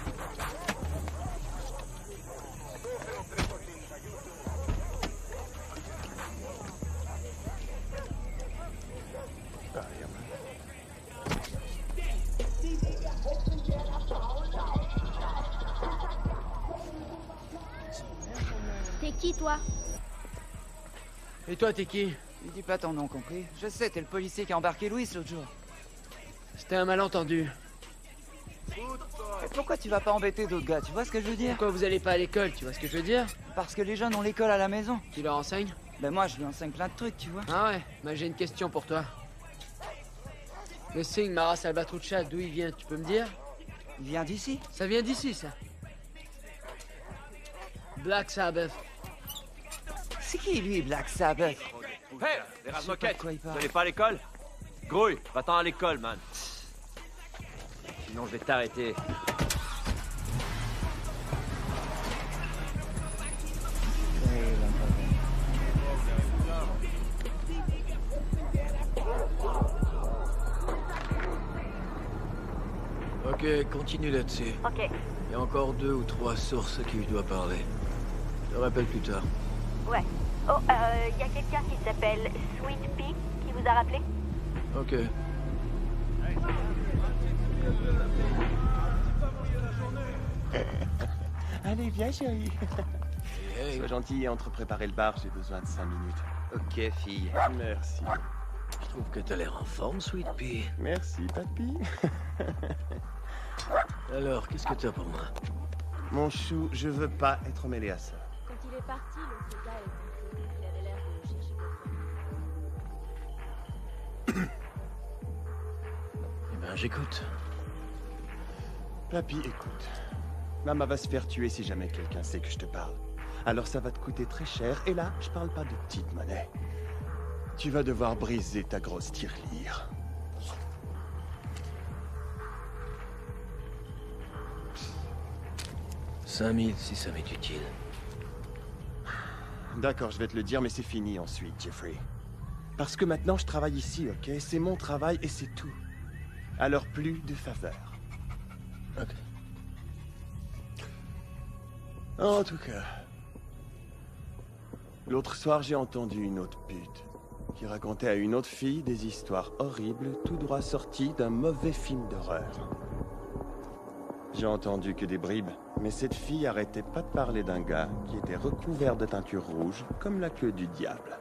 T'es qui, toi? Et toi, t'es qui? Il dit pas ton nom compris. Je sais, t'es le policier qui a embarqué Louis l'autre jour. C'était un malentendu. Et pourquoi tu vas pas embêter d'autres gars, tu vois ce que je veux dire? Pourquoi vous allez pas à l'école, tu vois ce que je veux dire? Parce que les jeunes ont l'école à la maison. Tu leur enseignes? Ben moi, je lui enseigne plein de trucs, tu vois. Ah ouais, bah j'ai une question pour toi. Le signe Mara Salvatrucha, d'où il vient, tu peux me dire? Il vient d'ici. Ça vient d'ici, ça. Black Sabbath. C'est qui, lui, Black Sabbath? Hey, les razmoquettes, quoi il vous parle. allez pas à l'école? Grouille, va-t'en à l'école, man. Sinon, je vais t'arrêter. Ok, continue là-dessus. Ok. Il y a encore 2 ou 3 sources à qui je dois parler. Je te rappelle plus tard. Ouais. Oh, y a quelqu'un qui s'appelle Sweet Pea qui vous a rappelé? Ok. Allez, viens, chérie. Hey. Sois gentil et entre préparer le bar, j'ai besoin de 5 minutes. Ok, fille. Merci. Je trouve que t'as l'air en forme, Sweet Pea. Merci, papy. Alors, qu'est-ce que t'as pour moi? Mon chou, je veux pas être mêlé à ça. Quand il est parti, le soldat est rentré. Il avait l'air de chercher quelque chose. Eh ben, j'écoute. Papy, écoute. Maman va se faire tuer si jamais quelqu'un sait que je te parle. Alors ça va te coûter très cher, et là, je parle pas de petite monnaie. Tu vas devoir briser ta grosse tirelire. $5000 si ça m'est utile. D'accord, je vais te le dire, mais c'est fini ensuite, Jeffrey. Parce que maintenant, je travaille ici, ok? C'est mon travail et c'est tout. Alors plus de faveurs. Ok. En tout cas, l'autre soir, j'ai entendu une autre pute qui racontait à une autre fille des histoires horribles tout droit sorties d'un mauvais film d'horreur. J'ai entendu que des bribes, mais cette fille arrêtait pas de parler d'un gars qui était recouvert de teinture rouge comme la queue du diable.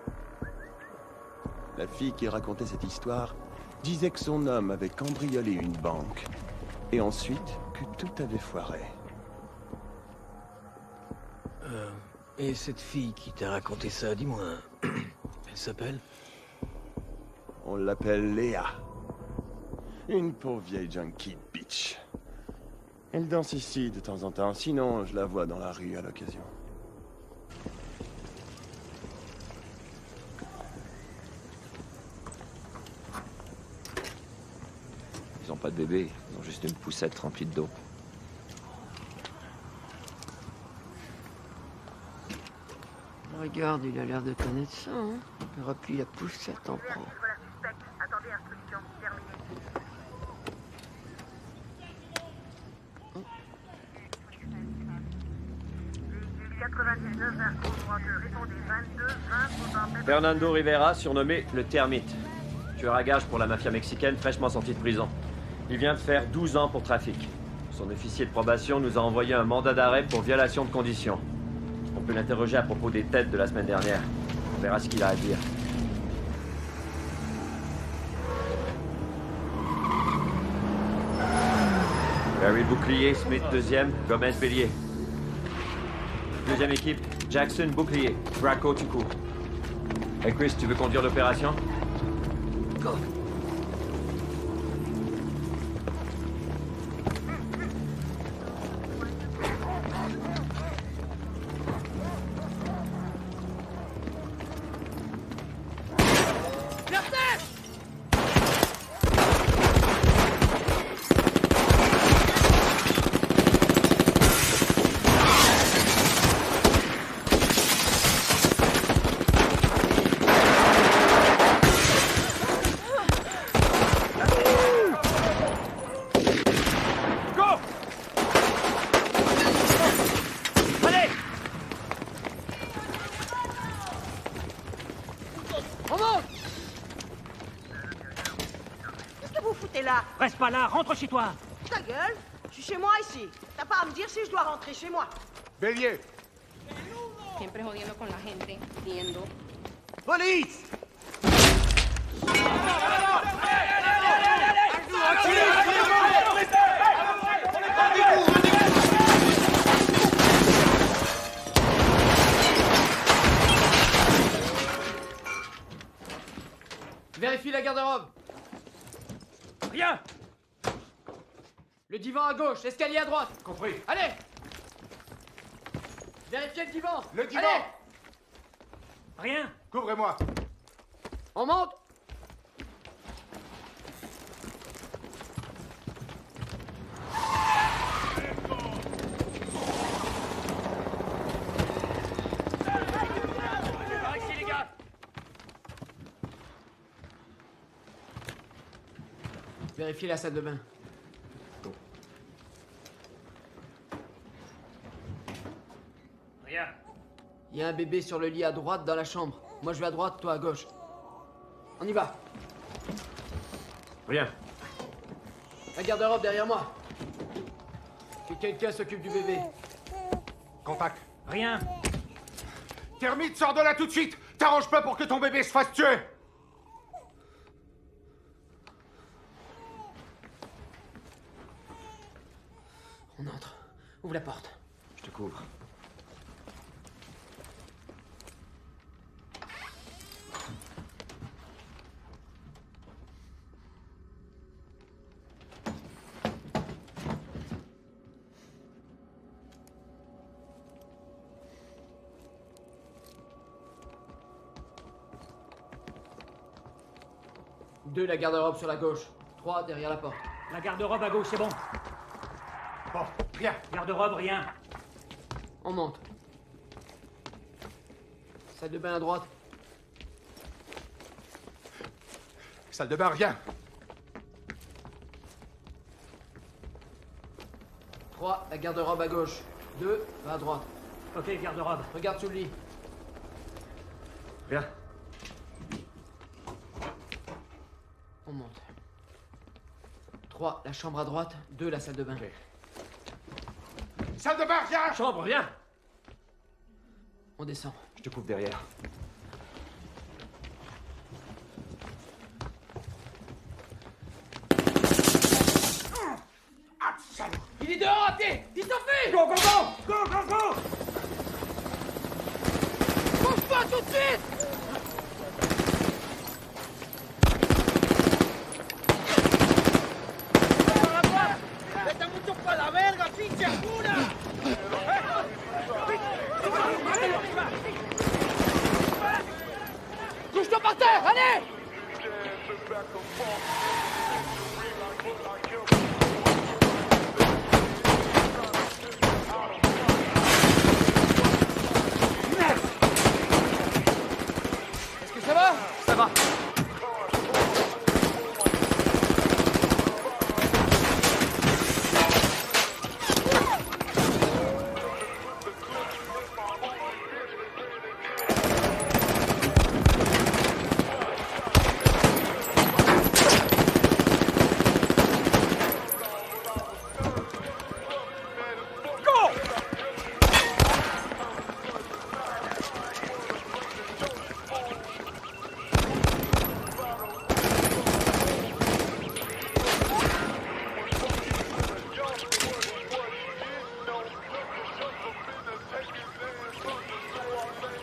La fille qui racontait cette histoire disait que son homme avait cambriolé une banque et ensuite que tout avait foiré. Et cette fille qui t'a raconté ça, dis-moi, elle s'appelle? On l'appelle Léa. Une pauvre vieille junkie bitch. Elle danse ici de temps en temps, sinon je la vois dans la rue à l'occasion. Ils ont pas de bébé, ils ont juste une poussette remplie d'eau. Regarde, il a l'air de connaître ça, hein. Il replie la poussette en prend. Attendez, instruction terminée. Véhicule 99 vers droite, répondez 22, 20, Fernando Rivera, surnommé le Termite. Tueur à gages pour la mafia mexicaine, fraîchement sorti de prison. Il vient de faire 12 ans pour trafic. Son officier de probation nous a envoyé un mandat d'arrêt pour violation de conditions. On peut l'interroger à propos des têtes de la semaine dernière. On verra ce qu'il a à dire. Barry Bouclier, Smith deuxième, Gomez Bélier. Deuxième équipe, Jackson Bouclier, Braco Tuku. Hey Chris, tu veux conduire l'opération? Go. Reste pas là, rentre chez toi. Ta gueule, je suis chez moi ici. T'as pas à me dire si je dois rentrer chez moi. Bélier. Siempre jodiendo con la gente, riendo. Police! Vérifie la garde-robe. Rien. Le divan à gauche, escalier à droite. Compris. Allez. Vérifiez le divan. Le divan. Allez. Rien. Couvrez-moi. On monte. Par ici, les gars. Vérifiez la salle de bain. Rien. Il y a un bébé sur le lit à droite dans la chambre. Moi je vais à droite, toi à gauche. On y va. Rien. La garde-robe derrière moi. Que quelqu'un s'occupe du bébé. Contact. Rien. Termite, sors de là tout de suite. T'arranges pas pour que ton bébé se fasse tuer. On entre. Ouvre la porte. Je te couvre. Deux, la garde-robe sur la gauche. 3 derrière la porte. La garde-robe à gauche, c'est bon. Bon, rien. Garde-robe, rien. On monte. Salle de bain à droite. Salle de bain, rien. 3, la garde-robe à gauche. 2, va à droite. Ok, garde-robe. Regarde sous le lit. Viens. On monte. 3, la chambre à droite. 2, la salle de bain. Salle de bain, viens! Chambre, viens! On descend. Je te couvre derrière. Il est dehors à pied! Il s'enfuit! Go, go, go! Go, go, go! Bouge pas tout de suite! ¡Vete mucho para la verga, pinche cura! Couche-toi par terre, allez! Est-ce que ça va? Ça va.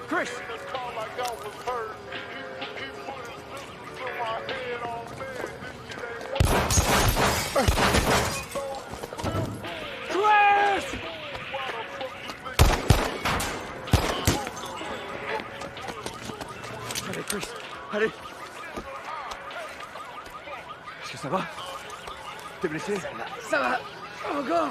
Chris! Chris! Allez, Chris, allez. Est-ce que ça va? T'es blessé? Ça va! Encore!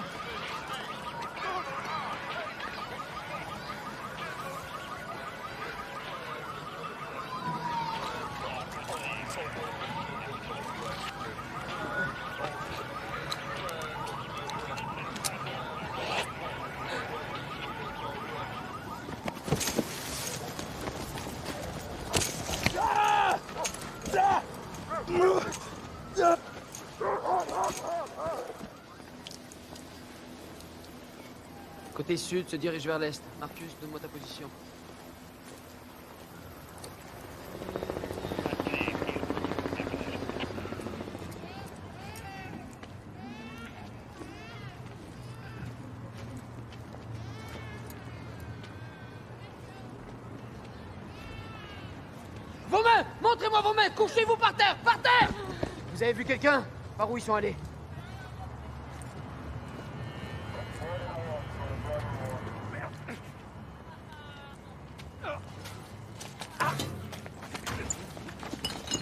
Côté sud, se dirige vers l'est. Marcus, donne-moi ta position. Vos mains! Montrez-moi vos mains! Couchez-vous par terre! Par terre! Vous avez vu quelqu'un? Par où ils sont allés?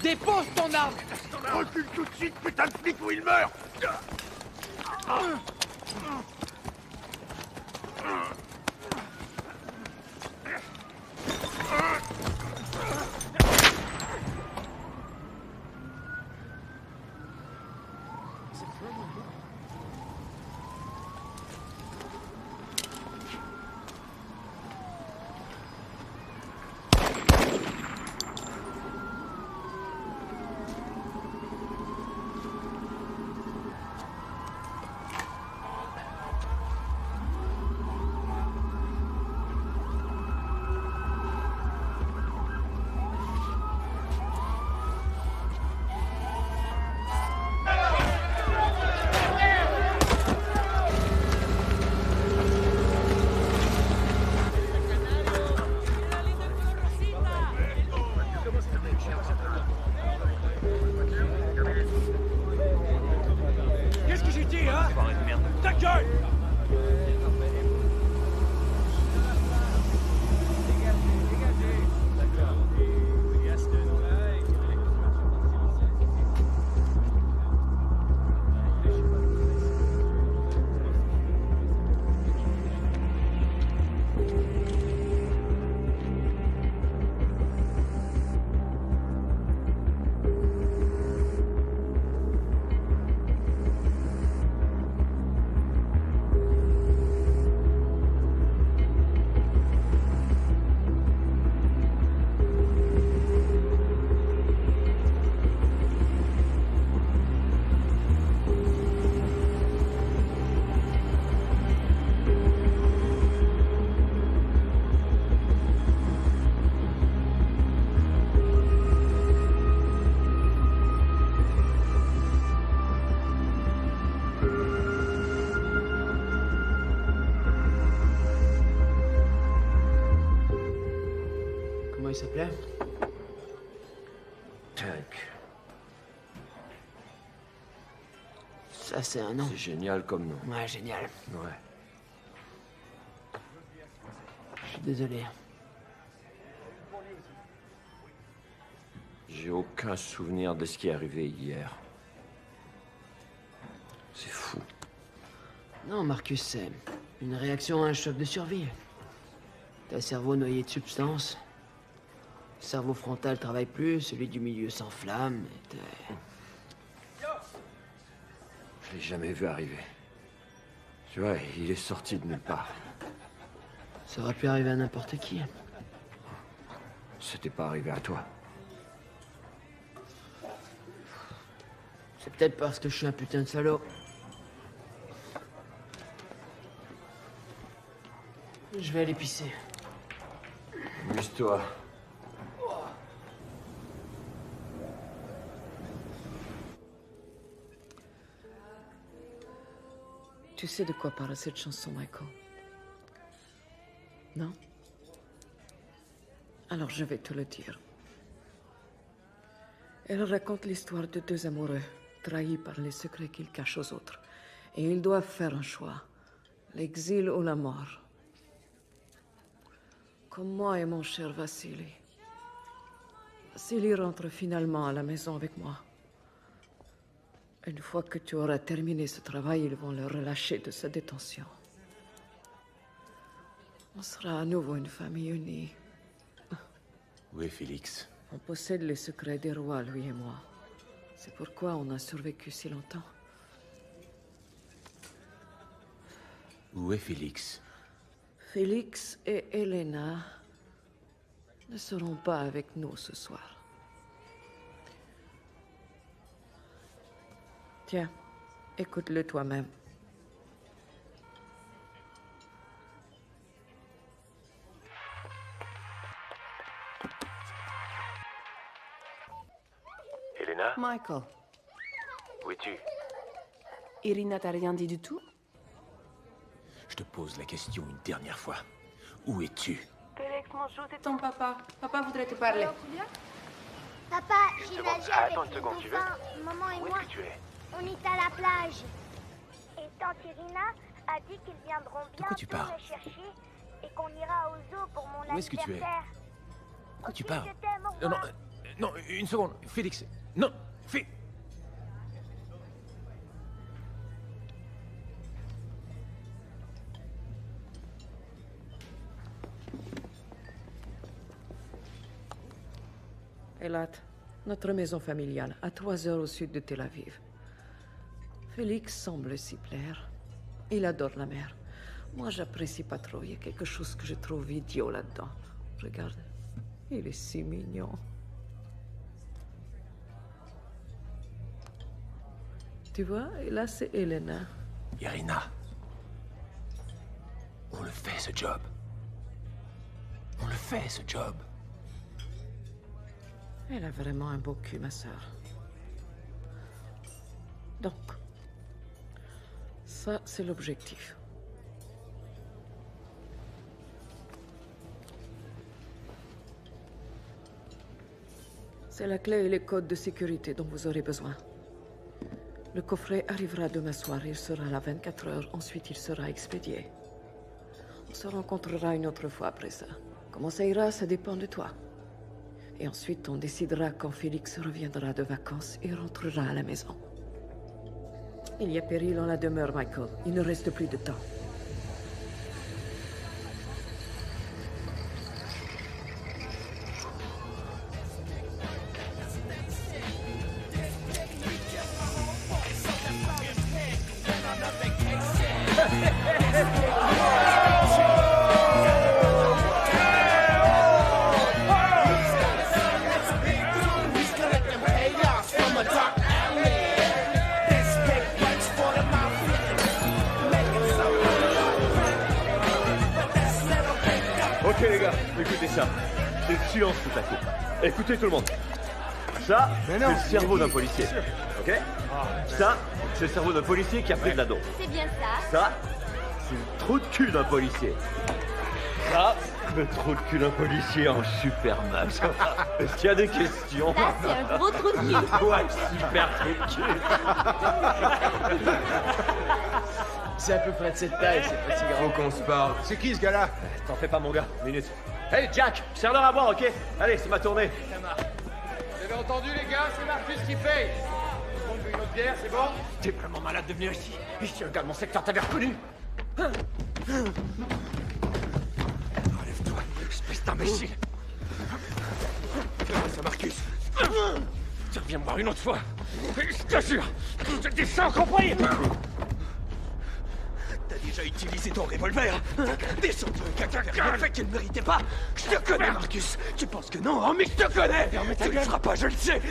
Dépose ton arme! Recule tout de suite, putain de flic, ou il meurt! il s'appelait? Tank. Ça, c'est un nom. C'est génial comme nom. Ouais, génial. Ouais. Je suis désolé. J'ai aucun souvenir de ce qui est arrivé hier. C'est fou. Non, Marcus, c'est une réaction à un choc de survie. T'as le cerveau noyé de substance. Le cerveau frontal travaille plus, celui du milieu s'enflamme. Je l'ai jamais vu arriver. Tu vois, il est sorti de nulle part. Ça aurait pu arriver à n'importe qui. C'était pas arrivé à toi. C'est peut-être parce que je suis un putain de salaud. Je vais aller pisser. Amuse-toi. Tu sais de quoi parle cette chanson, Michael? Non? Alors je vais te le dire. Elle raconte l'histoire de deux amoureux, trahis par les secrets qu'ils cachent aux autres. Et ils doivent faire un choix. L'exil ou la mort. Comme moi et mon cher Vassili. Vassili rentre finalement à la maison avec moi. Une fois que tu auras terminé ce travail, ils vont le relâcher de sa détention. On sera à nouveau une famille unie. Où est Félix? On possède les secrets des rois, lui et moi. C'est pourquoi on a survécu si longtemps. Où est Félix? Félix et Elena ne seront pas avec nous ce soir. Tiens, écoute-le toi-même. Elena? Michael, Où es-tu? Irina t'a rien dit du tout? Je te pose la question une dernière fois. Où es-tu? Félix, mon chou, c'est ton papa. Papa voudrait te parler. Papa, j'ai nagé avec Attends une seconde, tu veux? maman et Où moi. est-ce que tu es? On est à la plage. Et tante Irina a dit qu'ils viendront quoi tu bientôt parles? me chercher et qu'on ira au zoo pour mon Où est-ce que tu es? anniversaire. De quoi tu Ok, parles? je t'aime, au Non, non, revoir. non, une seconde. Félix. Non, Elat, notre maison familiale, à 3 heures au sud de Tel Aviv. Félix semble s'y plaire. Il adore la mer. Moi, j'apprécie pas trop. Il y a quelque chose que je trouve idiot là-dedans. Regarde, il est si mignon. Tu vois, et là, c'est Elena. Irina. On le fait, ce job. On le fait, ce job. Elle a vraiment un beau cul, ma sœur. Donc, ça, c'est l'objectif. C'est la clé et les codes de sécurité dont vous aurez besoin. Le coffret arrivera demain soir. Il sera là 24 heures. Ensuite, il sera expédié. On se rencontrera une autre fois après ça. Comment ça ira, ça dépend de toi. Et ensuite, on décidera quand Félix reviendra de vacances et rentrera à la maison. Il y a péril en la demeure, Michael. Il ne reste plus de temps. Ok les gars, écoutez ça. C'est le silence tout à coup. Écoutez tout le monde. Ça, c'est le cerveau d'un policier. Ok? Ça, c'est le cerveau d'un policier qui a pris de la dope. C'est bien ça. Ça, c'est le trou de cul d'un policier. Ça, Le trou de cul d'un policier en Supermax. Est-ce qu'il y a des questions? Ça, c'est un gros trou de cul. Ouais, super trou de cul. C'est à peu près de cette taille, c'est pas si grand. Faut qu'on se parle. C'est qui ce gars-là? T'en fais pas, mon gars. Minute. Hey, Jack, serre-leur à boire, ok? Allez, c'est ma tournée. Vous avez entendu, les gars? C'est Marcus qui paye. Tout le monde veut une autre bière, c'est bon? T'es vraiment malade de venir ici. Ici, un gars de mon secteur t'avait reconnu. Relève-toi, espèce d'imbécile. C'est Marcus. Tu reviens me voir une autre fois. Je te jure, je te descends, compris? T'as déjà utilisé ton revolver. Descends-toi, quelqu'un qui a fait qu'il ne méritait pas. Je te connais, Marcus. Tu penses que non, hein, mais je te connais. Tu ne le feras pas, je le sais.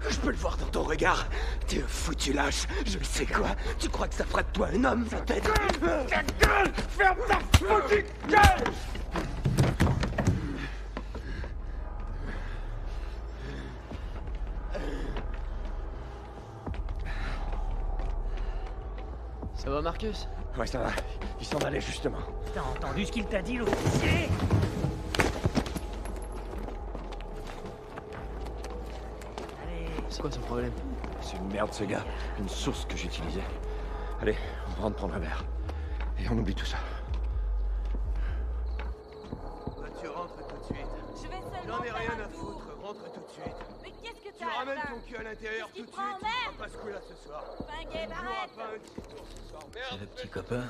Je peux le voir dans ton regard. T'es un foutu lâche. Je le sais quoi. Tu crois que ça fera de toi un homme, peut-être? Ta gueule! Ferme ta foutue gueule! Ça va, Marcus? Ouais, ça va. Il s'en allait, justement. T'as entendu ce qu'il t'a dit, l'officier? C'est quoi son problème? C'est une merde, ce gars. Une source que j'utilisais. Allez, on rentre prendre un verre. Et on oublie tout ça. Bah, tu rentres tout de suite. Je vais seulement J'en ai faire rien un à tour. foutre. Rentre tout de suite. Mais qu'est-ce que Tu t'as ramènes là? ton cul à l'intérieur Qu'est-ce tout qui de te prend en suite. mer? On va pas se couler là ce soir. Pinguet, On jouera arrête! pas un petit tour ce soir. Merde. C'est Le petit copain?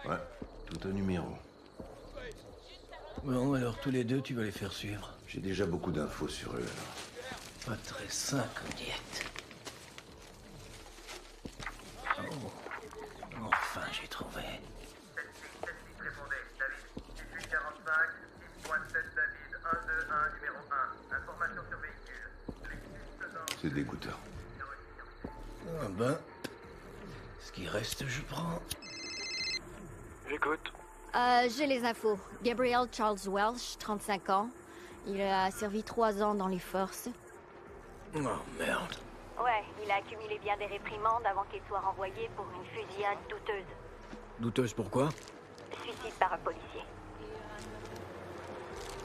Ouais, tout au numéro. Bon, alors tous les deux, tu vas les faire suivre. J'ai déjà beaucoup d'infos sur eux. Pas très sain comme diète. Oh. Enfin, j'ai trouvé. Répondez, David. 1845, 6.7 David, 121, numéro 1. Information sur véhicule. C'est dégoûtant. Ah ben, ce qui reste, je prends. J'écoute. J'ai les infos. Gabriel Charles Welsh, 35 ans. Il a servi 3 ans dans les forces. Oh merde. Ouais, il a accumulé bien des réprimandes avant qu'il soit renvoyé pour une fusillade douteuse. Douteuse pourquoi? Suicide par un policier.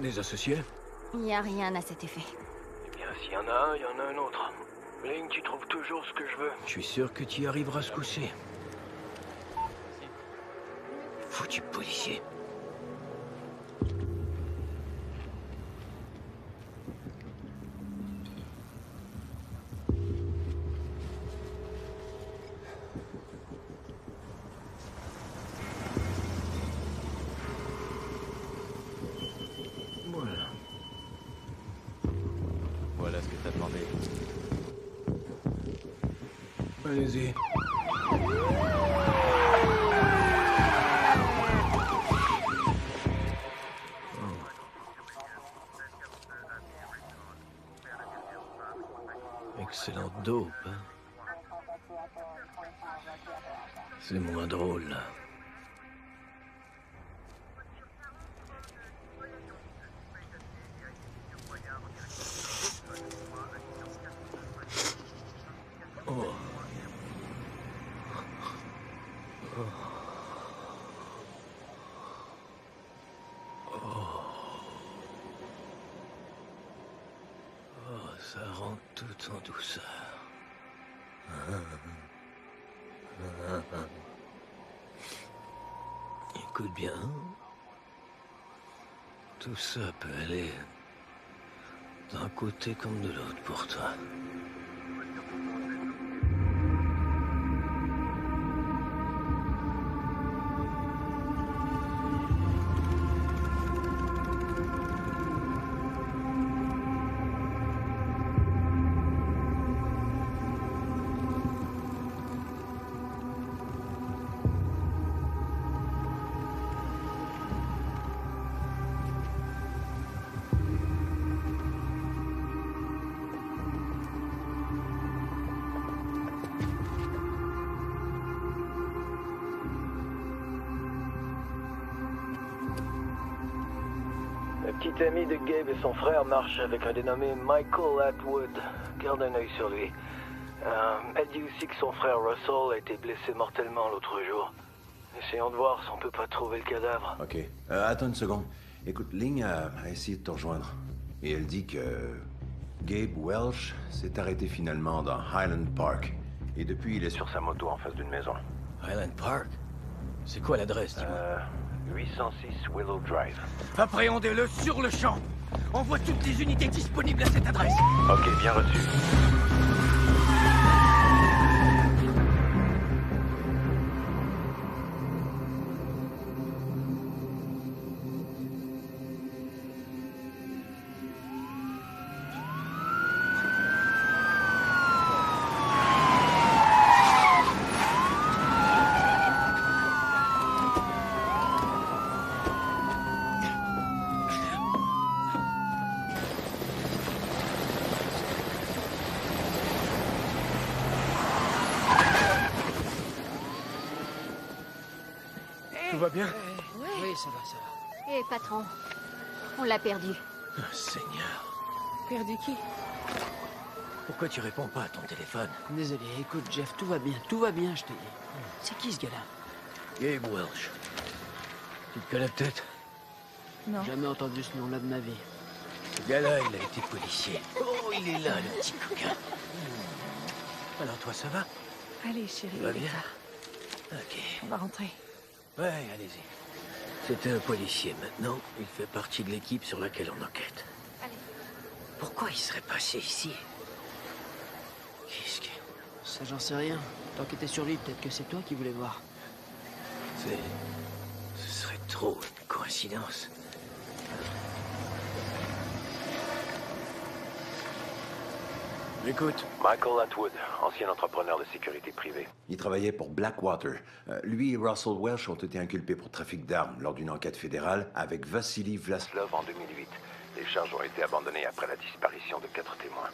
Les associés? Il n'y a rien à cet effet. Eh bien, s'il y en a un, il y en a un autre. Lane, tu trouves toujours ce que je veux. Je suis sûr que tu y arriveras ce coup-ci. Foutu policier. Voilà. Voilà ce que t'as demandé. Allez-y. Excellent dope, hein? C'est moins drôle, là. Oh. Oh, ça rentre tout en douceur. Écoute bien. Tout ça peut aller d'un côté comme de l'autre pour toi. Le petit ami de Gabe et son frère marche avec un dénommé Michael Atwood. Garde un œil sur lui. Elle dit aussi que son frère Russell a été blessé mortellement l'autre jour. Essayons de voir si on peut pas trouver le cadavre. Ok. Attends une seconde. Écoute, Ling a essayé de te rejoindre. Et elle dit que Gabe Welch s'est arrêté finalement dans Highland Park. Et depuis, il est sur sa moto en face d'une maison. Highland Park? C'est quoi l'adresse, dis-moi? 806 Willow Drive. Appréhendez-le sur le champ. Envoie toutes les unités disponibles à cette adresse. Ok, bien reçu. Tout va bien? Oui, ça va, ça va. Hé, patron. On l'a perdu. Oh, Seigneur. Perdu qui? Pourquoi tu réponds pas à ton téléphone? Désolé, écoute, Jeff, tout va bien, je te dis. C'est qui ce gars-là? Gabe Welch. Tu te connais peut-être? Non. Jamais entendu ce nom-là de ma vie. Ce gars-là, il a été policier. Oh, il est là, le petit coquin. Alors toi, ça va? Allez, chérie. Ça va bien? Ok. On va rentrer. Ouais, allez-y. C'était un policier. Maintenant, il fait partie de l'équipe sur laquelle on enquête. Allez. Pourquoi il serait passé ici? Qu'est-ce que... Ça, j'en sais rien. Tant que t'es sur lui, peut-être que c'est toi qui voulais voir. Ce serait trop une coïncidence. Écoute. Michael Atwood, ancien entrepreneur de sécurité privée. Il travaillait pour Blackwater. Lui et Russell Welch ont été inculpés pour trafic d'armes lors d'une enquête fédérale avec Vassili Vlaslov en 2008. Les charges ont été abandonnées après la disparition de 4 témoins.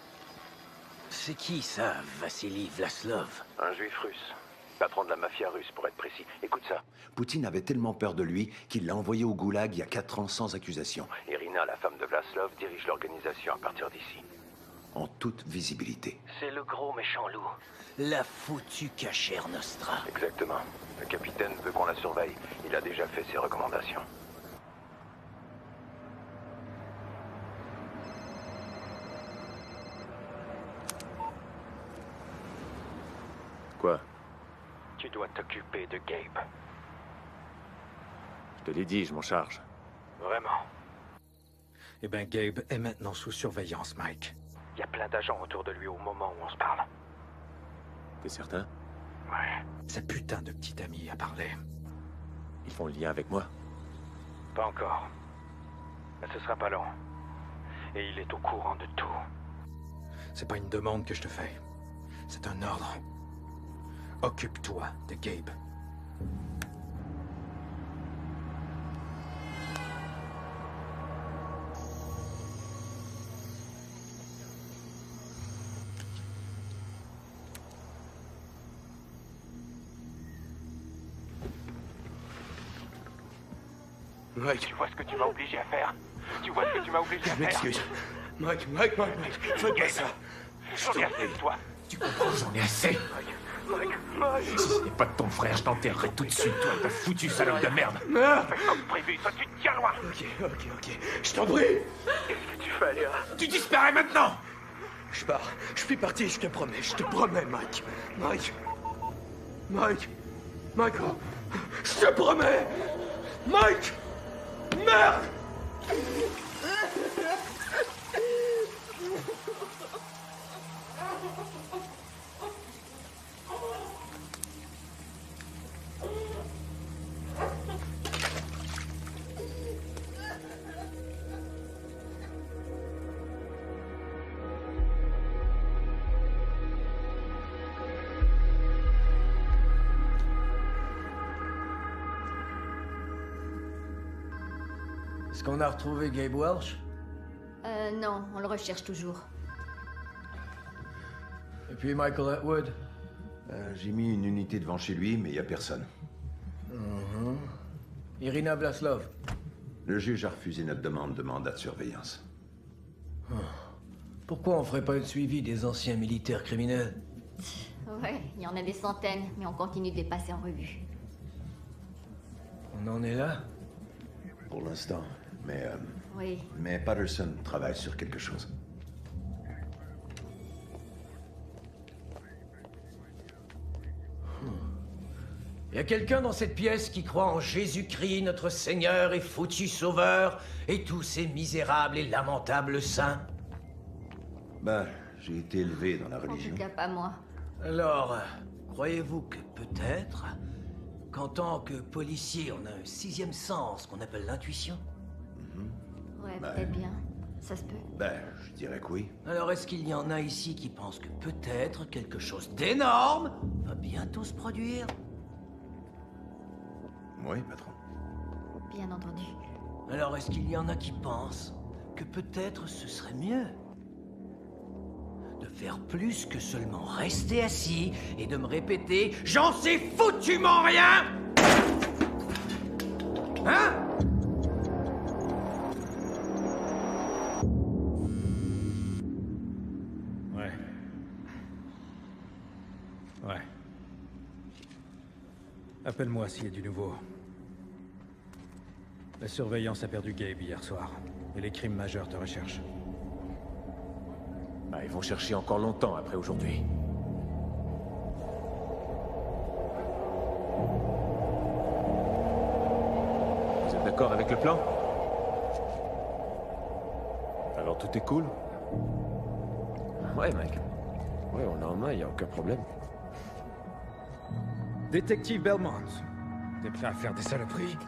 C'est qui ça, Vassili Vlaslov? Un juif russe. Patron de la mafia russe, pour être précis. Écoute ça. Poutine avait tellement peur de lui qu'il l'a envoyé au goulag il y a 4 ans sans accusation. Irina, la femme de Vlaslov, dirige l'organisation à partir d'ici. En toute visibilité. C'est le gros méchant loup. La foutue cachère Nostra. Exactement. Le capitaine veut qu'on la surveille. Il a déjà fait ses recommandations. Quoi? Tu dois t'occuper de Gabe. Je te l'ai dit, je m'en charge. Vraiment. Eh ben, Gabe est maintenant sous surveillance, Mike. Il y a plein d'agents autour de lui au moment où on se parle. T'es certain? Ouais. Sa putain de petite amie a parlé. Ils font le lien avec moi? Pas encore. Mais ce sera pas long. Et il est au courant de tout. C'est pas une demande que je te fais. C'est un ordre. Occupe-toi de Gabe. Mike. Tu vois ce que tu m'as obligé à faire? Tu vois ce que tu m'as obligé à Je faire? m'excuse. Mike, fais pas ça. Je t'en prie, toi. Tu comprends, j'en ai assez. Mike. Si ce n'est pas de ton frère, je t'enterrerai tout de suite, toi, ta foutue salope de merde. Merde. Fais comme prévu, toi tu te tiens loin. Ok. Je t'en prie. Qu'est-ce que tu fais, Léa? Tu disparais maintenant. Je pars. Je suis parti, je te promets, Mike. Michael. Je te promets. Mike. Merde. Est-ce qu'on a retrouvé Gabe Welch? Non, on le recherche toujours. Et puis Michael Atwood? J'ai mis une unité devant chez lui, mais il n'y a personne. Irina Vlaslov? Le juge a refusé notre demande de mandat de surveillance. Pourquoi on ferait pas le suivi des anciens militaires criminels? Ouais, il y en a des centaines, mais on continue de les passer en revue. On en est là? Pour l'instant, mais... Oui. Mais Patterson travaille sur quelque chose. Y a quelqu'un dans cette pièce qui croit en Jésus-Christ, notre Seigneur et foutu Sauveur, et tous ces misérables et lamentables saints? Ben, j'ai été élevé dans la En religion. tout cas, pas moi. Alors, croyez-vous que peut-être, qu'en tant que policier, on a un sixième sens qu'on appelle l'intuition? Ouais, Ben. peut-être bien. Ça se peut. Ben, je dirais que oui. Alors est-ce qu'il y en a ici qui pensent que peut-être quelque chose d'énorme va bientôt se produire? Oui, patron. Bien entendu. Alors est-ce qu'il y en a qui pensent que peut-être ce serait mieux de faire plus que seulement rester assis et de me répéter « J'en sais foutument rien !» Hein? Ouais. Appelle-moi s'il y a du nouveau. La surveillance a perdu Gabe hier soir, et les crimes majeurs te recherchent. Bah, ils vont chercher encore longtemps après aujourd'hui. Vous êtes d'accord avec le plan? Alors tout est cool? Ouais, mec. Ouais, on est en main, y a aucun problème. Détective Belmont, t'es prêt à faire des saloperies?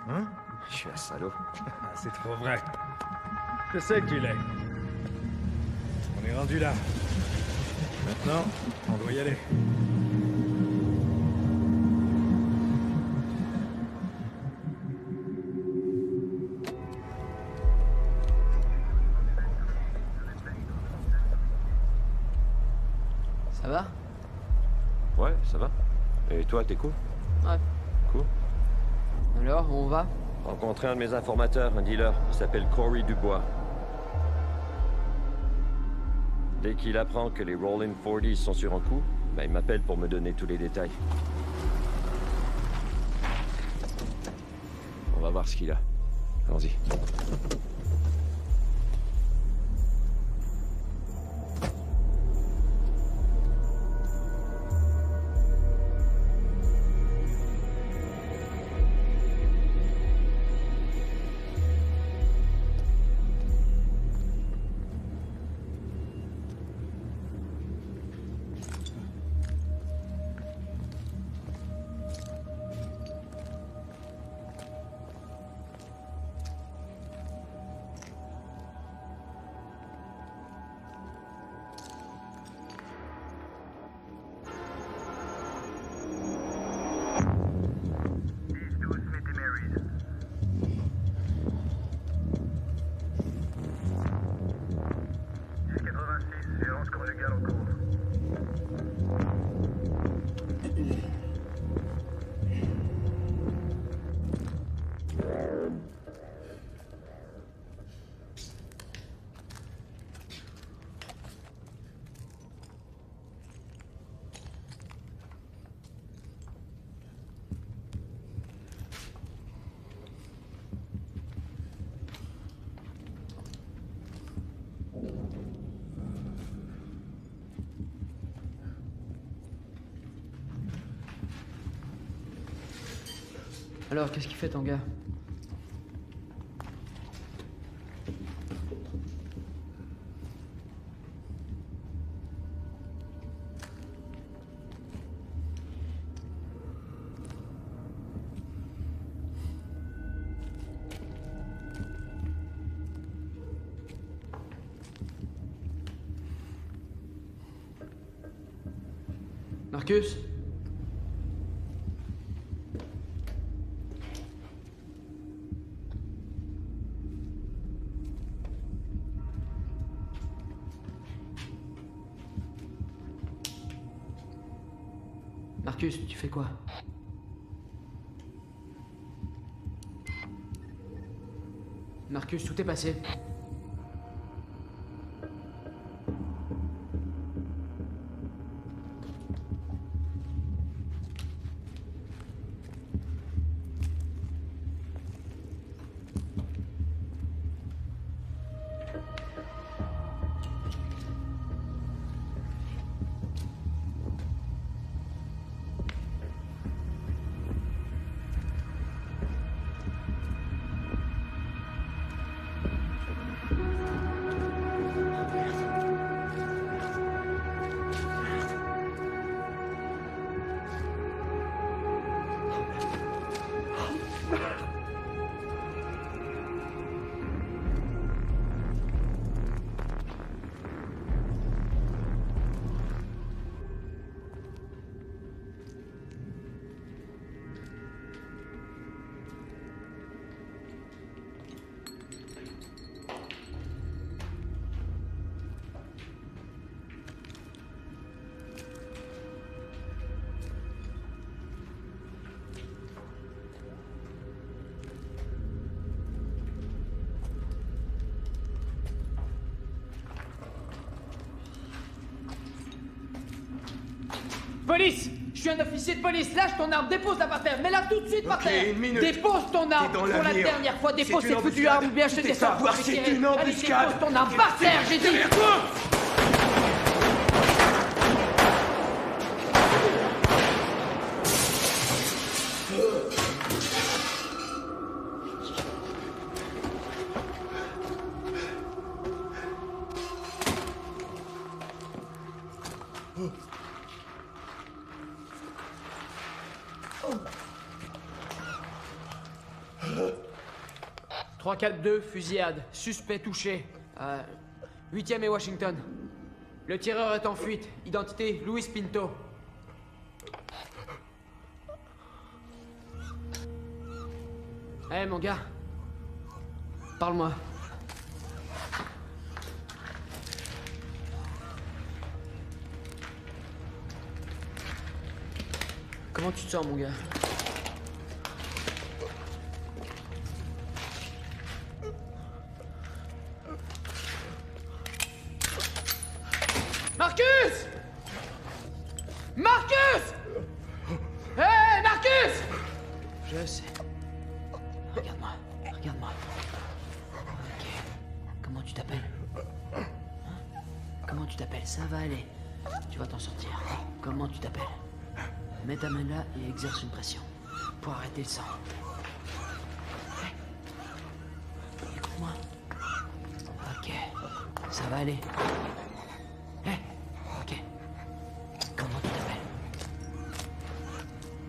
Hein? Je suis un salaud. C'est trop vrai. Je sais que tu l'es. On est rendu là. Maintenant, on doit y aller. Ça va? Ouais, ça va. Et toi, t'es cool? Ouais. Cool. Alors, on va? Rencontrer un de mes informateurs, un dealer. Il s'appelle Corey Dubois. Dès qu'il apprend que les Rollin 40 sont sur un coup, ben, il m'appelle pour me donner tous les détails. On va voir ce qu'il a. Allons-y. Alors, qu'est-ce qu'il fait ton gars? Marcus? Marcus, tu fais quoi? Marcus, tout est passé. Police! Je suis un officier de police, lâche ton arme, dépose-la par terre, mets-la tout de suite par terre! Une minute. Dépose ton arme pour la dernière fois, dépose cette foutue arme, ou bien je te descends pour c'est retirer. une Allez, embuscade. dépose ton arme par terre, j'ai dit! « 3-4-2, fusillade. Suspect touché. 8e et Washington. Le tireur est en fuite. Identité, Luis Pinto. Hé, mon gars. Parle-moi. Comment tu te sens, mon gars? Marcus! Marcus! Hé, hey, Marcus! Je sais. Regarde-moi, regarde-moi. Ok. Comment tu t'appelles? Hein? Comment tu t'appelles? Ça va aller. Tu vas t'en sortir. Comment tu t'appelles? Mets ta main là et exerce une pression pour arrêter le sang. Hey. Écoute-moi. Ok. Ça va aller. Hé. Ok. Comment tu t'appelles?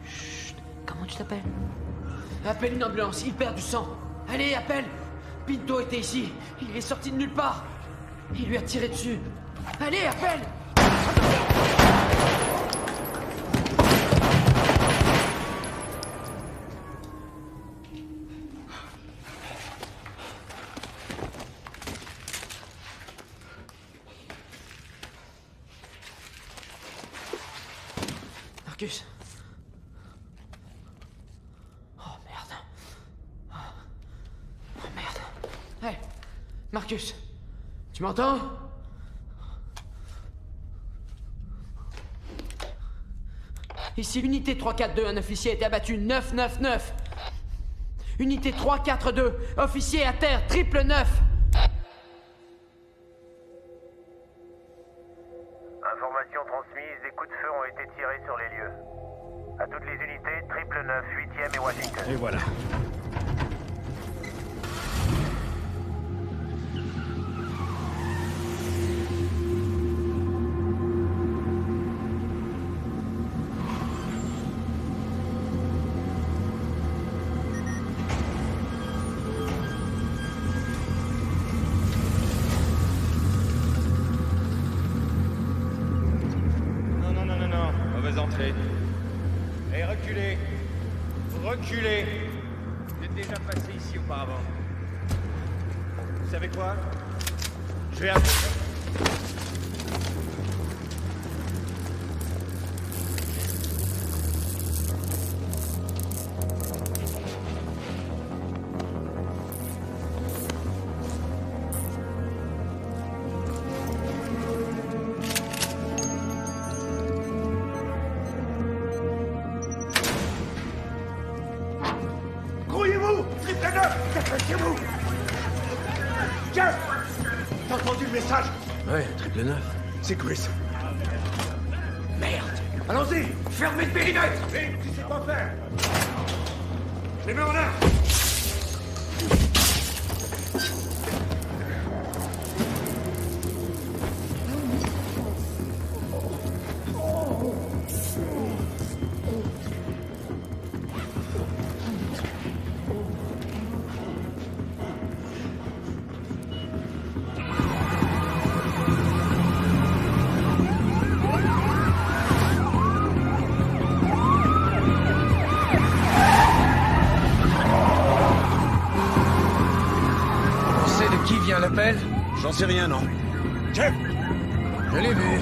Chut. Comment tu t'appelles? Appelle une ambulance, il perd du sang. Allez, appelle. Pinto était ici. Il est sorti de nulle part. Il lui a tiré dessus. Allez, appelle. Marcus. Oh merde. Oh merde. Hey, Marcus. Tu m'entends? Ici, unité 342, un officier a été abattu, 999. Unité 342, officier à terre, 999. Information transmise, des coups de feu ont été tirés sur les lieux. À toutes les unités, 999, 8e et Washington. Et voilà. Et reculez. Reculez. Vous êtes déjà passé ici auparavant. Vous savez quoi? Je vais appeler... Dépêchez-vous! Jeff! T'as entendu le message? Ouais, 999. C'est Chris. Merde! Allons-y! Fermez le périmètre! Vite, tu sais quoi faire! Les mains en l'air! L'appel? J'en sais rien, non. Jeff! Je l'ai vu.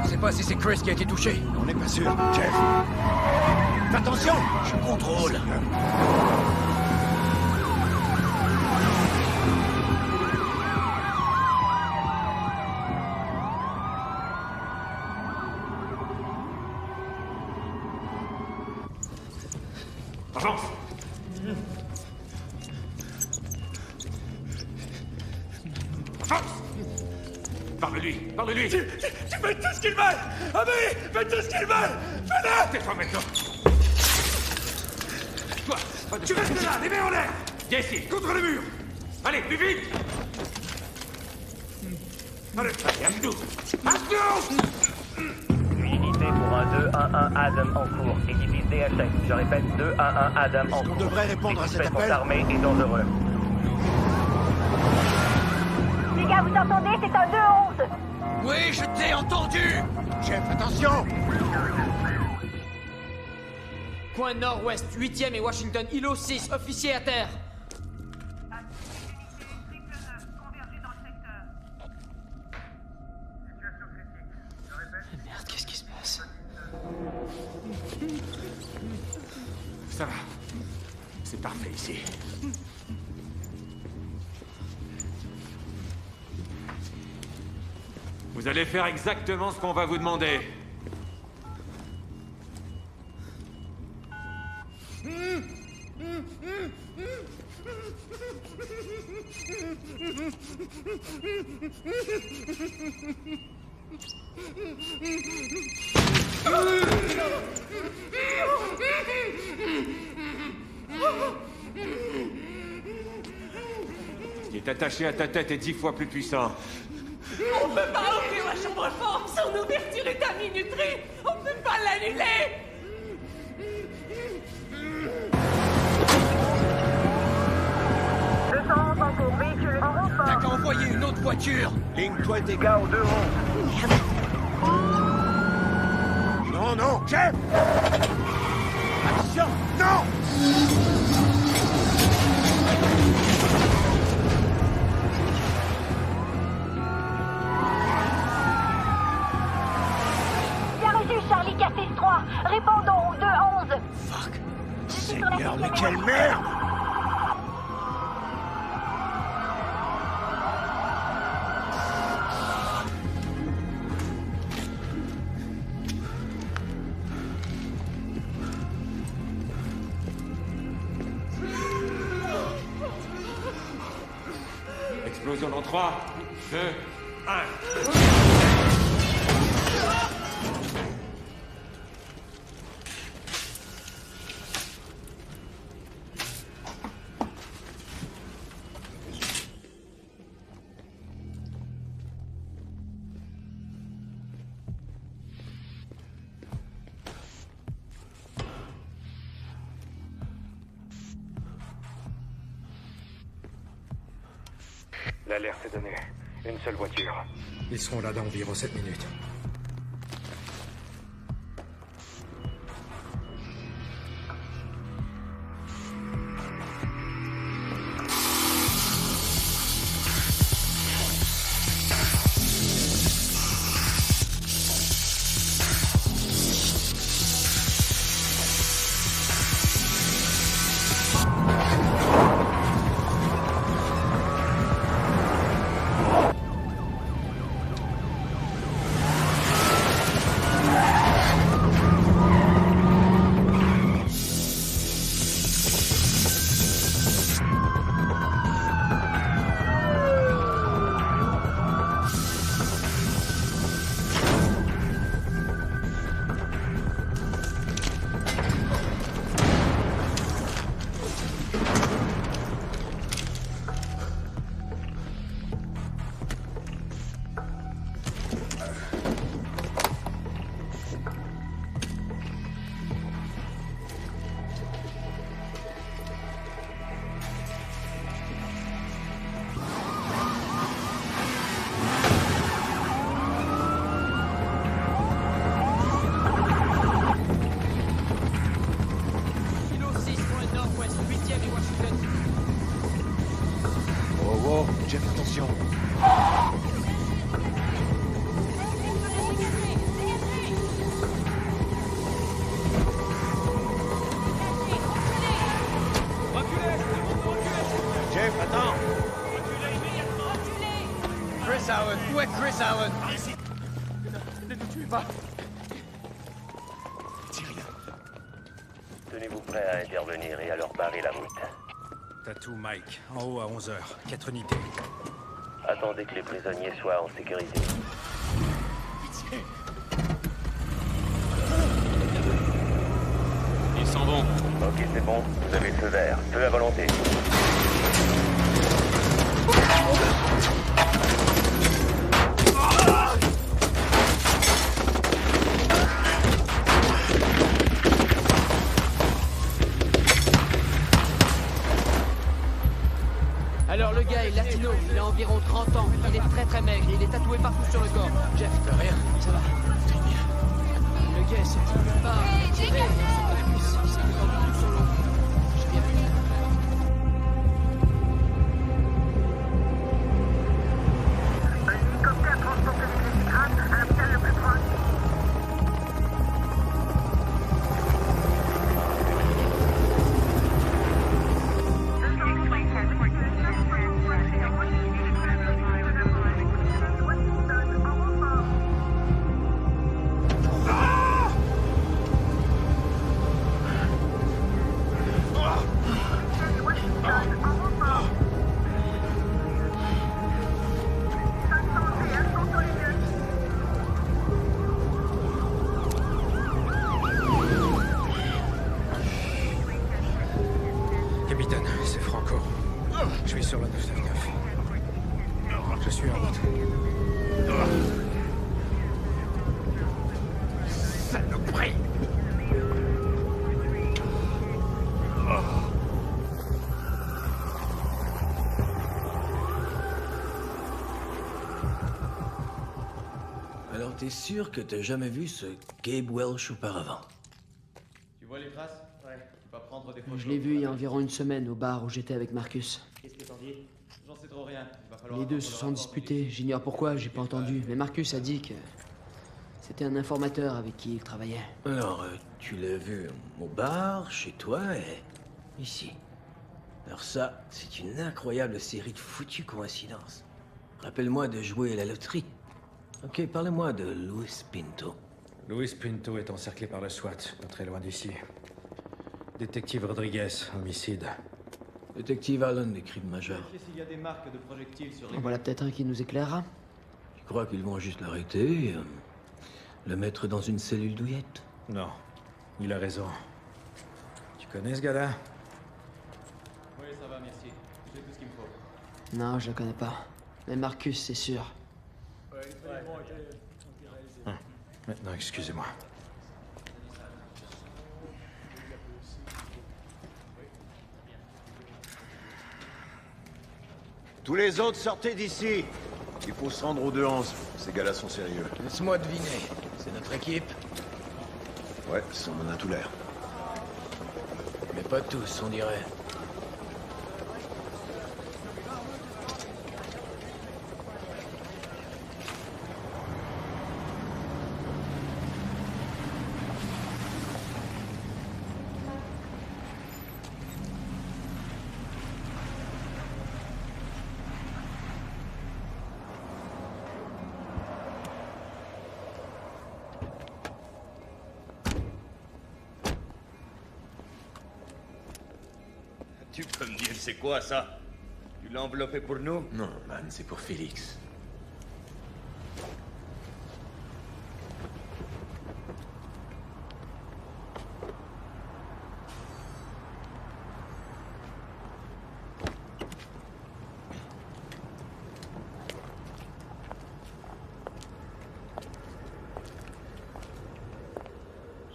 Je sais pas si c'est Chris qui a été touché. On n'est pas sûr. Jeff! Attention! Je contrôle. Avance! Avance! Parle-lui! Parle-lui! Tu fais tout ce qu'ils veulent! Ami! Fais tout ce qu'ils veulent! Fais-le! Tais-toi maintenant! Toi! Tu restes là! Les mains en l'air! Viens ici! Contre le mur! Allez, plus vite! Allez, à genoux! À genoux! Unité pour un 2-1-1 Adam en cours. Équipe DHS. Je répète, 2-1-1 Adam en cours. On devrait répondre à cet appel. Armé et dangereux. Les gars, vous entendez? C'est un 2-11. Oui, je t'ai entendu! Chef, attention! Coin nord-ouest, 8e et Washington, îlot 6, officier à terre. Merde, qu'est-ce qui se passe? Ça va. C'est parfait ici. Vous allez faire exactement ce qu'on va vous demander. Ce qui est attaché à ta tête est 10 fois plus puissant. On peut pas ouvrir la chambre forte, son ouverture est à minuterie. On peut pas l'annuler. T'as qu'à envoyer une autre voiture! Ligne, toi tes gars au 2-11. Non, non, chef! Attention! Non! Bien reçu, Charlie Cassis 3. Répondons au 2-11. Fuck! Seigneur, mais quelle merde! Explosion dans 3, 2, 1. L'alerte est donnée. Une seule voiture. Ils seront là dans environ 7 minutes. Jeff, attention. Jeff, attends. Chris Allen, où est Chris Allen? Ici. Ne nous tuez pas. Dis rien. Tenez-vous prêt à intervenir et à leur barrer la route. T'as tout, Mike. En haut à 11h. 4 unités. Attendez que les prisonniers soient en sécurité. Ils s'en vont. Ok, c'est bon. Vous avez le feu vert. Feu à volonté. Alors le gars est latino, il a environ 30 ans, il est très très maigre, il est tatoué partout sur le corps. Jeff, t'as rien? Ça va. Le gars se dit pas. Hey, Jake! Il s'est détendu tout solo. J'ai bien vu. Un hélicoptère transporte les grâce à l'hôpital le plus proche. Capitaine, c'est Franco. Je suis sur le 999. Je suis en route. Saloperie! Alors t'es sûr que t'as jamais vu ce Gabe Welch auparavant? Tu vois les traces? Ouais. Tu vas prendre des photos. Je l'ai vu il y a environ une semaine au bar où j'étais avec Marcus. Qu'est-ce que t'en dis? J'en sais trop rien. Il va falloir Les deux se sont disputés, j'ignore pourquoi, j'ai pas entendu. Mais Marcus a dit que c'était un informateur avec qui il travaillait. Alors, tu l'as vu au bar, chez toi et ici. Alors ça, c'est une incroyable série de foutues coïncidences. Rappelle-moi de jouer à la loterie. Ok, parle-moi de Luis Pinto. Luis Pinto est encerclé par le SWAT, pas très loin d'ici. Détective Rodriguez, homicide. Détective Allen, des crimes majeurs. Vérifiez s'il y a des marques de projectiles sur les... En voilà peut-être un qui nous éclairera. Tu crois qu'ils vont juste l'arrêter et le mettre dans une cellule douillette? Non, il a raison. Tu connais ce gars-là? Oui, ça va, merci. J'ai tout ce qu'il me faut. Non, je le connais pas. Mais Marcus, c'est sûr. Maintenant, excusez-moi. Tous les autres, sortez d'ici. Il faut se rendre au 2-11. Ces gars-là sont sérieux. Laisse-moi deviner. C'est notre équipe? Ouais, ça en a tout l'air. Mais pas tous, on dirait. Tu peux me dire c'est quoi ça? Tu l'as enveloppé pour nous? Non, man, c'est pour Félix.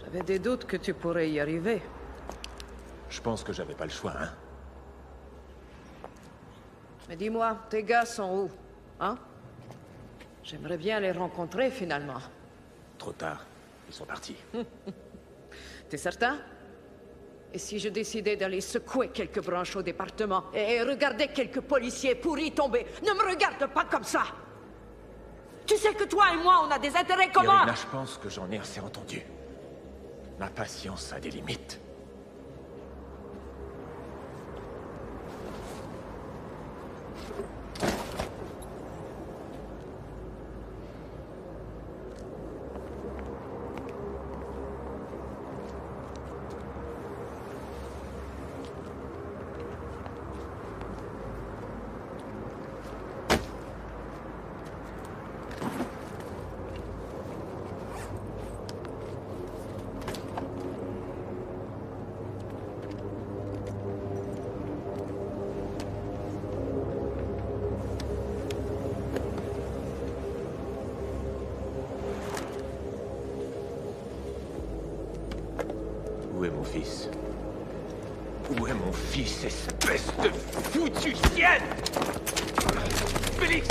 J'avais des doutes que tu pourrais y arriver. Je pense que j'avais pas le choix, hein. Mais dis-moi, tes gars sont où? Hein? J'aimerais bien les rencontrer, finalement. Trop tard. Ils sont partis. T'es certain? Et si je décidais d'aller secouer quelques branches au département et regarder quelques policiers pourris tomber? Ne me regarde pas comme ça! Tu sais que toi et moi, on a des intérêts communs! Irina, je pense que j'en ai assez entendu. Ma patience a des limites. Où est mon fils? Où est mon fils, espèce de foutue chienne? Félix!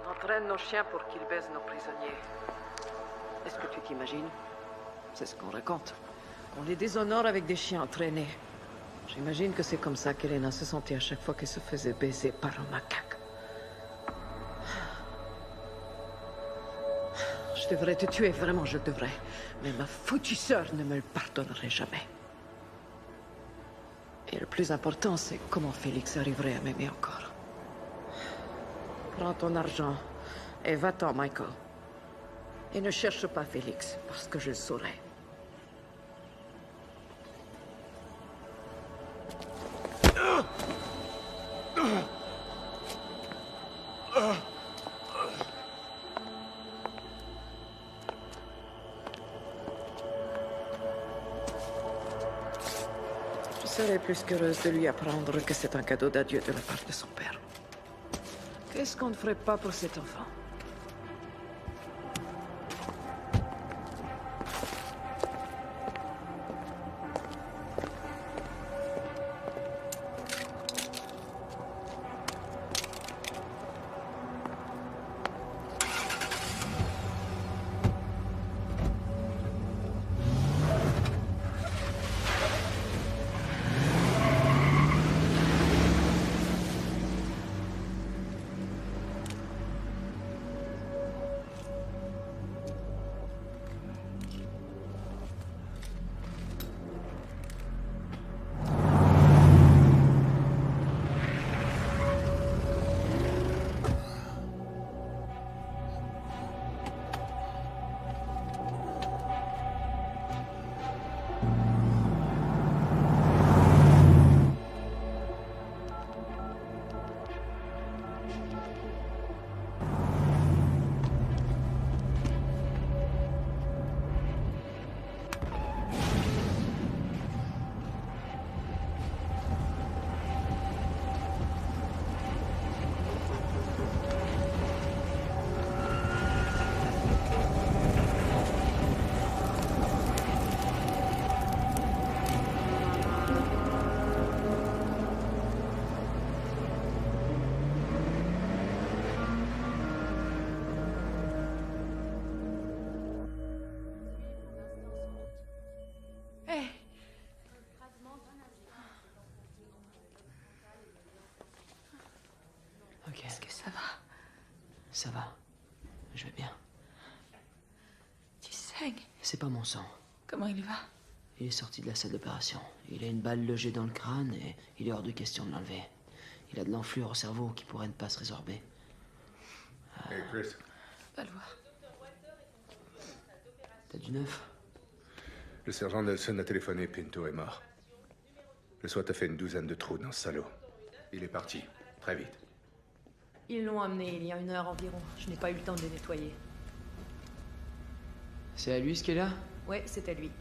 On entraîne nos chiens pour qu'ils baisent nos prisonniers. Est-ce que tu t'imagines? C'est ce qu'on raconte. On les déshonore avec des chiens entraînés. J'imagine que c'est comme ça qu'Elena se sentait à chaque fois qu'elle se faisait baiser par un macaque. Je devrais te tuer, vraiment, je devrais. Mais ma foutue sœur ne me le pardonnerait jamais. Et le plus important, c'est comment Félix arriverait à m'aimer encore. Prends ton argent et va-t'en, Michael. Et ne cherche pas Félix, parce que je le saurai. Je serais plus qu'heureuse de lui apprendre que c'est un cadeau d'adieu de la part de son père. Qu'est-ce qu'on ne ferait pas pour cet enfant? Ok. Est-ce que ça va? Ça va. Je vais bien. Tu saignes. C'est pas mon sang. Comment il va? Il est sorti de la salle d'opération. Il a une balle logée dans le crâne et il est hors de question de l'enlever. Il a de l'enflure au cerveau qui pourrait ne pas se résorber. Hey, Chris. Va le voir. T'as du neuf? Le sergent Nelson a téléphoné, Pinto est mort. Le SWAT a fait une douzaine de trous dans ce salaud. Il est parti, très vite. Ils l'ont amené il y a 1 heure environ. Je n'ai pas eu le temps de les nettoyer. C'est à lui ce qui est là? Ouais, c'était lui.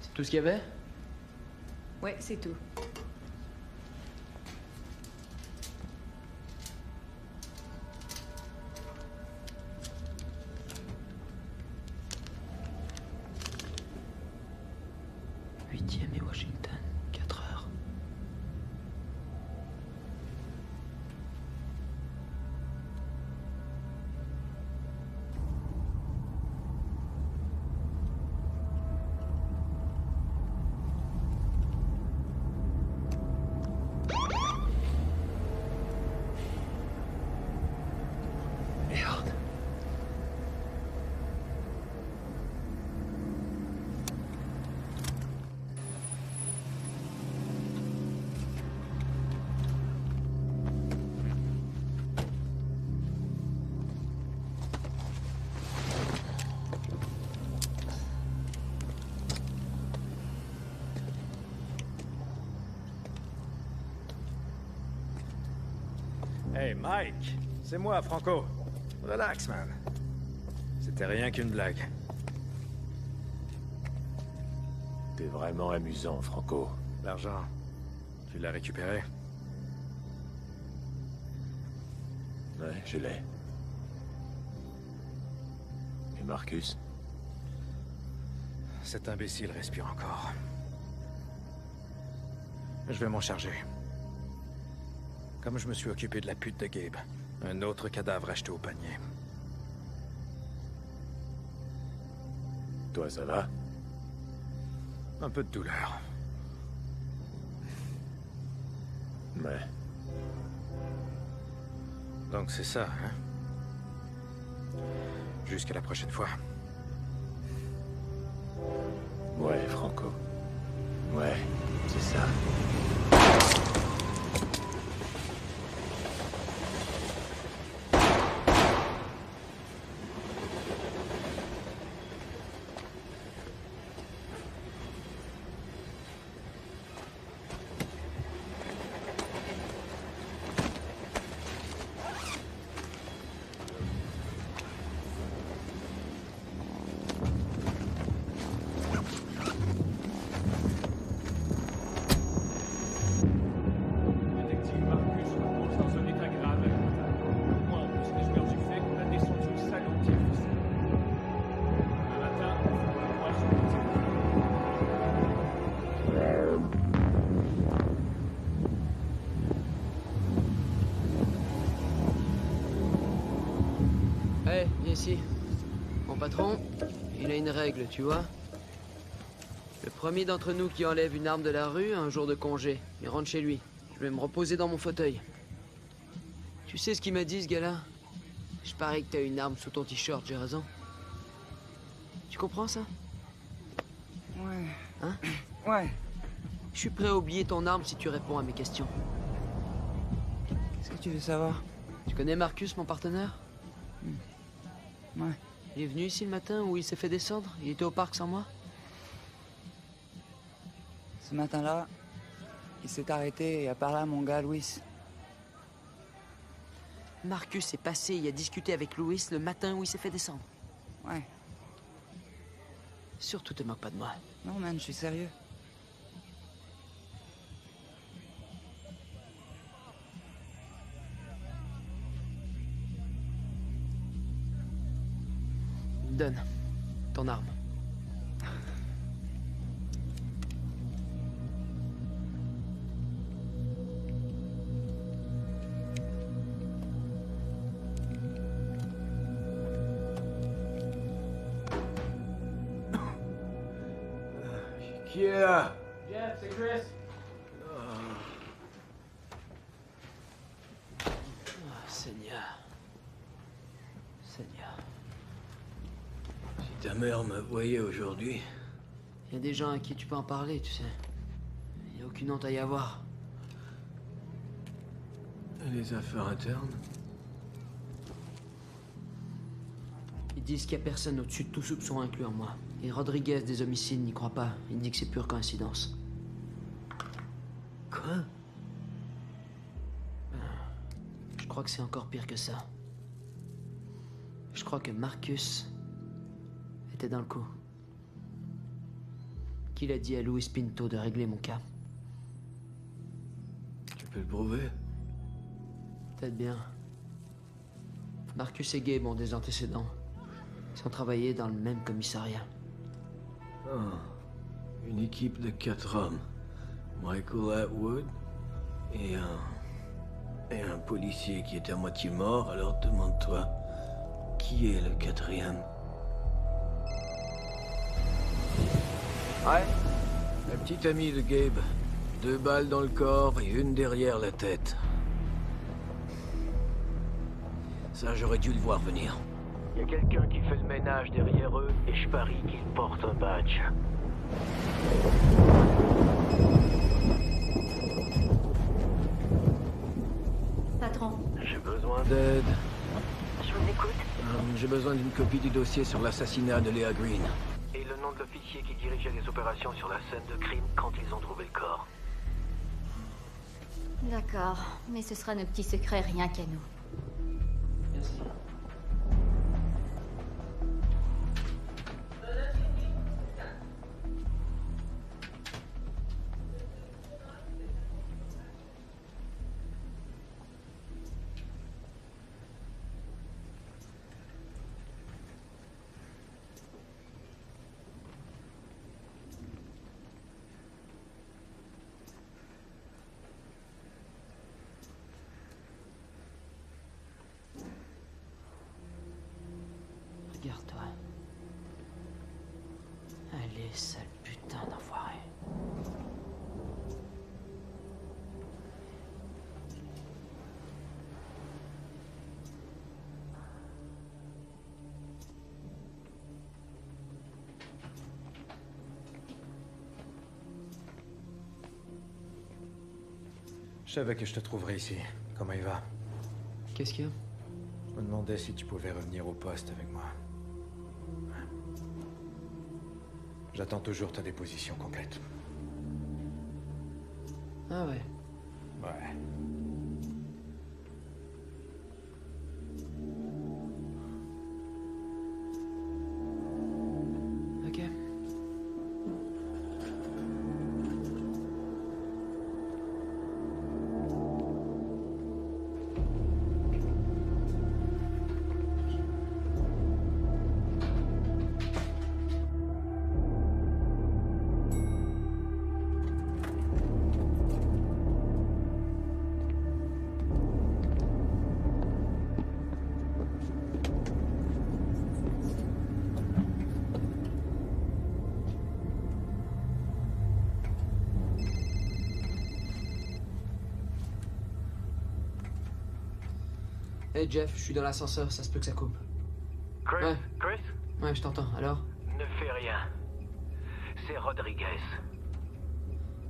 C'est tout ce qu'il y avait? Ouais, c'est tout. Et Washington, 4 heures. Hey, Mike! C'est moi, Franco. Relax, man. C'était rien qu'une blague. T'es vraiment amusant, Franco. L'argent, tu l'as récupéré? Ouais, je l'ai. Et Marcus? Cet imbécile respire encore. Je vais m'en charger. Comme je me suis occupé de la pute de Gabe, un autre cadavre acheté au panier. Toi, ça va? Un peu de douleur. Ouais. Donc c'est ça, hein? Jusqu'à la prochaine fois. Ouais, Franco. Ouais, c'est ça. Hey, viens ici. Mon patron, il a une règle, tu vois. Le premier d'entre nous qui enlève une arme de la rue a un jour de congé. Il rentre chez lui. Je vais me reposer dans mon fauteuil. Tu sais ce qu'il m'a dit, ce gars-là? Je parie que t'as une arme sous ton t-shirt, j'ai raison. Tu comprends ça? Ouais. Hein? Ouais. Je suis prêt à oublier ton arme si tu réponds à mes questions. Qu'est-ce que tu veux savoir? Tu connais Marcus, mon partenaire? Ouais. Il est venu ici le matin où il s'est fait descendre? Il était au parc sans moi? Ce matin-là, il s'est arrêté et a parlé à mon gars, Louis. Marcus est passé et a discuté avec Louis le matin où il s'est fait descendre. Ouais. Surtout te moque pas de moi. Non, man, je suis sérieux. Donne ton arme. Qui est là? Jeff, c'est Chris. Seigneur. Seigneur. Si ta mère me voyait aujourd'hui... Il y a des gens à qui tu peux en parler, tu sais. Il n'y a aucune honte à y avoir. Les affaires internes? Ils disent qu'il n'y a personne au-dessus de tout soupçon, incluant moi. Et Rodriguez des homicides n'y croit pas. Il dit que c'est pure coïncidence. Quoi? Je crois que c'est encore pire que ça. Je crois que Marcus était dans le coup. Qu'il a dit à Luis Pinto de régler mon cas. Tu peux le prouver? Peut-être bien. Marcus et Gabe ont des antécédents. Ils ont travaillé dans le même commissariat. Oh. Une équipe de 4 hommes. Michael Atwood et un policier qui est à moitié mort, alors demande-toi, qui est le 4e? Ouais? La petite amie de Gabe. 2 balles dans le corps et une derrière la tête. Ça, j'aurais dû le voir venir. Il y a quelqu'un qui fait le ménage derrière eux et je parie qu'il porte un badge. Patron. J'ai besoin d'aide. Je vous écoute. J'ai besoin d'une copie du dossier sur l'assassinat de Léa Green. Et le nom de l'officier qui dirigeait les opérations sur la scène de crime quand ils ont trouvé le corps. D'accord, mais ce sera nos petits secrets rien qu'à nous. Merci. Regarde-toi. Allez, sale putain d'enfoiré. Je savais que je te trouverais ici. Comment il va? Qu'est-ce qu'il y a? Je me demandais si tu pouvais revenir au poste avec moi. J'attends toujours ta déposition complète. Ah ouais. Ouais. Ok. Hey Jeff, je suis dans l'ascenseur, ça se peut que ça coupe. Chris? Ouais. Chris? Ouais, je t'entends. Alors? Ne fais rien. C'est Rodriguez.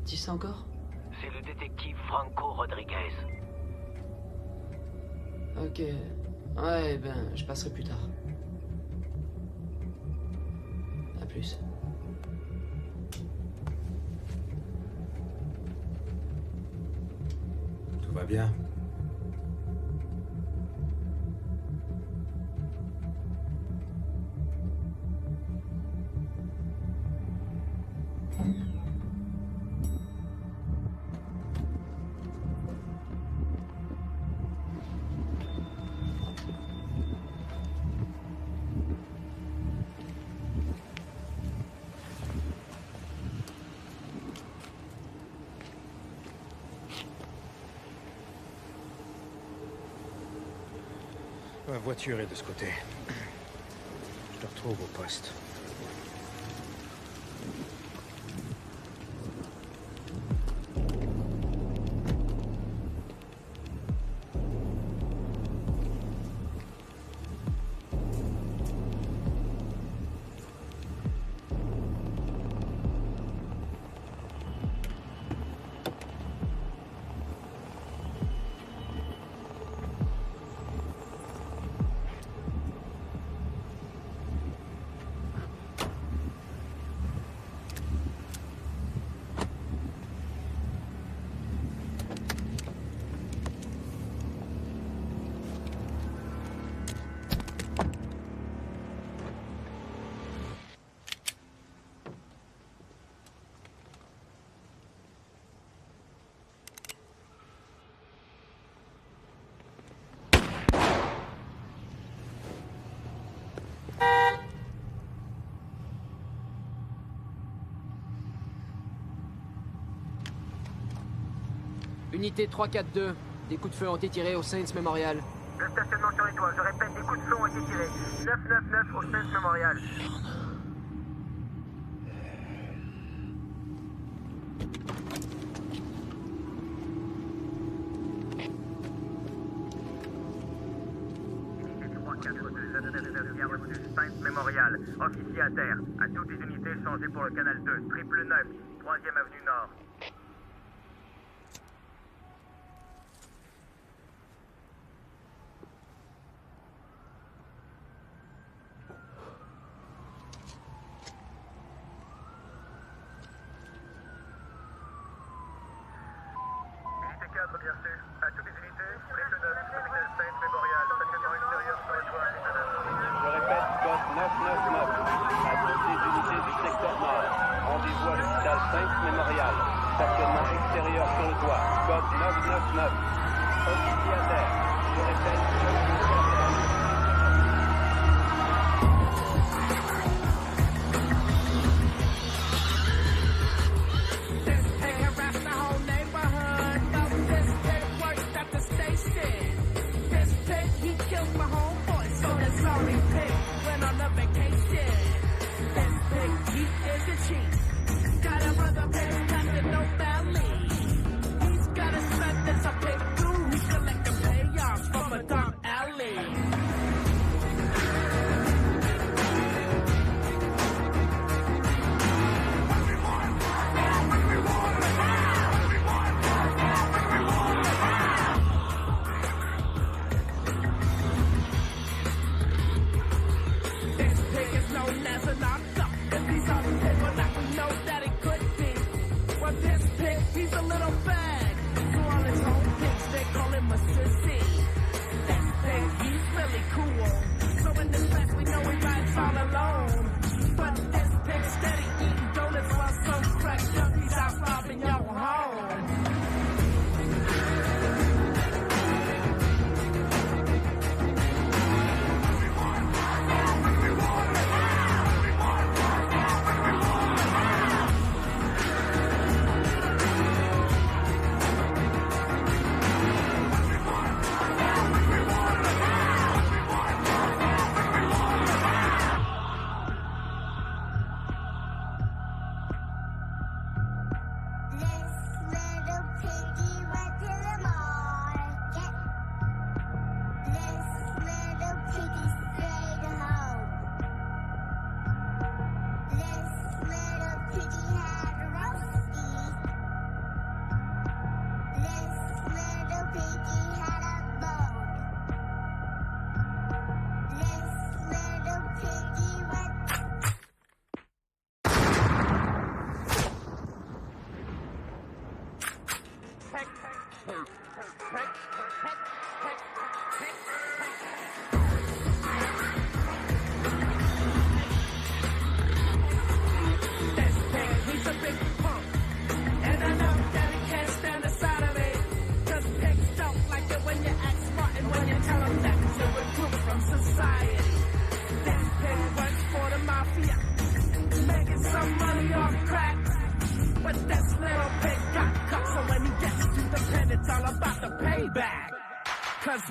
Dis ça encore? C'est le détective Franco Rodriguez. Ok. Ouais, ben, je passerai plus tard. À plus. Tout va bien? Ma voiture est de ce côté. Je te retrouve au poste. Unité 342. Des coups de feu ont été tirés au Saints Memorial. Le stationnement sur l'étoile, je répète, des coups de feu ont été tirés. 999 au Saints Memorial. Unité 342, bien reçu, Saints Memorial. Officier à terre. À toutes les unités, changez pour le canal 2, 999, 3e avenue Nord. 4, bien reçu. À toutes les unités, triple 9, Hôpital Sainte Mémorial, stationnement extérieur sur le toit, triple 9. Je répète, code 999. À toutes les unités du secteur nord. Rendez-vous à l'hôpital Sainte Mémorial, stationnement extérieur sur le toit. Code 999. Officier à terre. Je répète, officier à terre.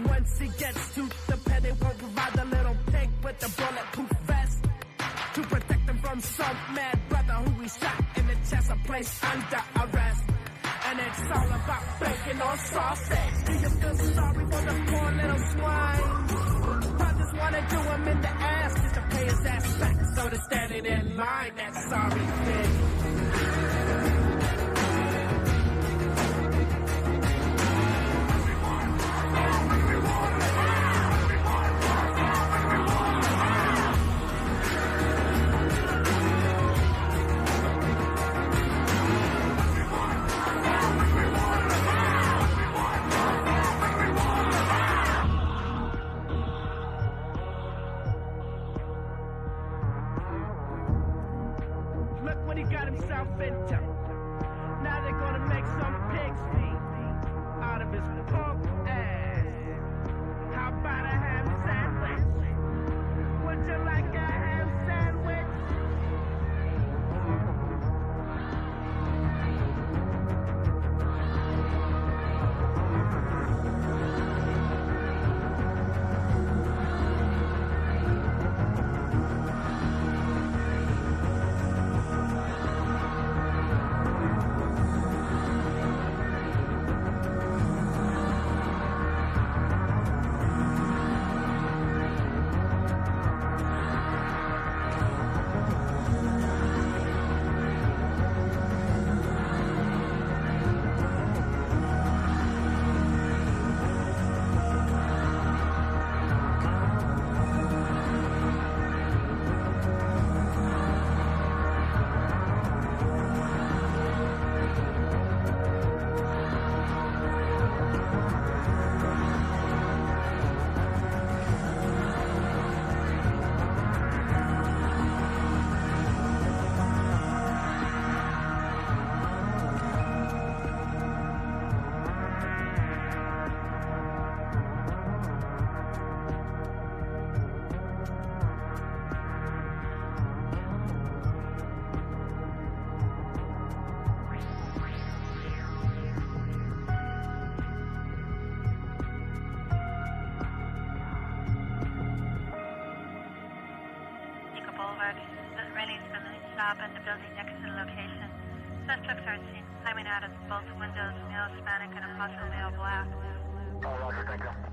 Once he gets to the pen, it won't provide the little pig with the bulletproof vest to protect him from some mad brother who he shot in the chest or placed under arrest. And it's all about bacon or sausage. Do you feel sorry for the poor little swine? Brothers wanna do him in the ass just to pay his ass back. So they're standing in line, that sorry pig. works. The railings will stop at the building next to the location. Suspects are seen climbing out of both windows, male Hispanic and a possible male black. Oh, Roger, thank you.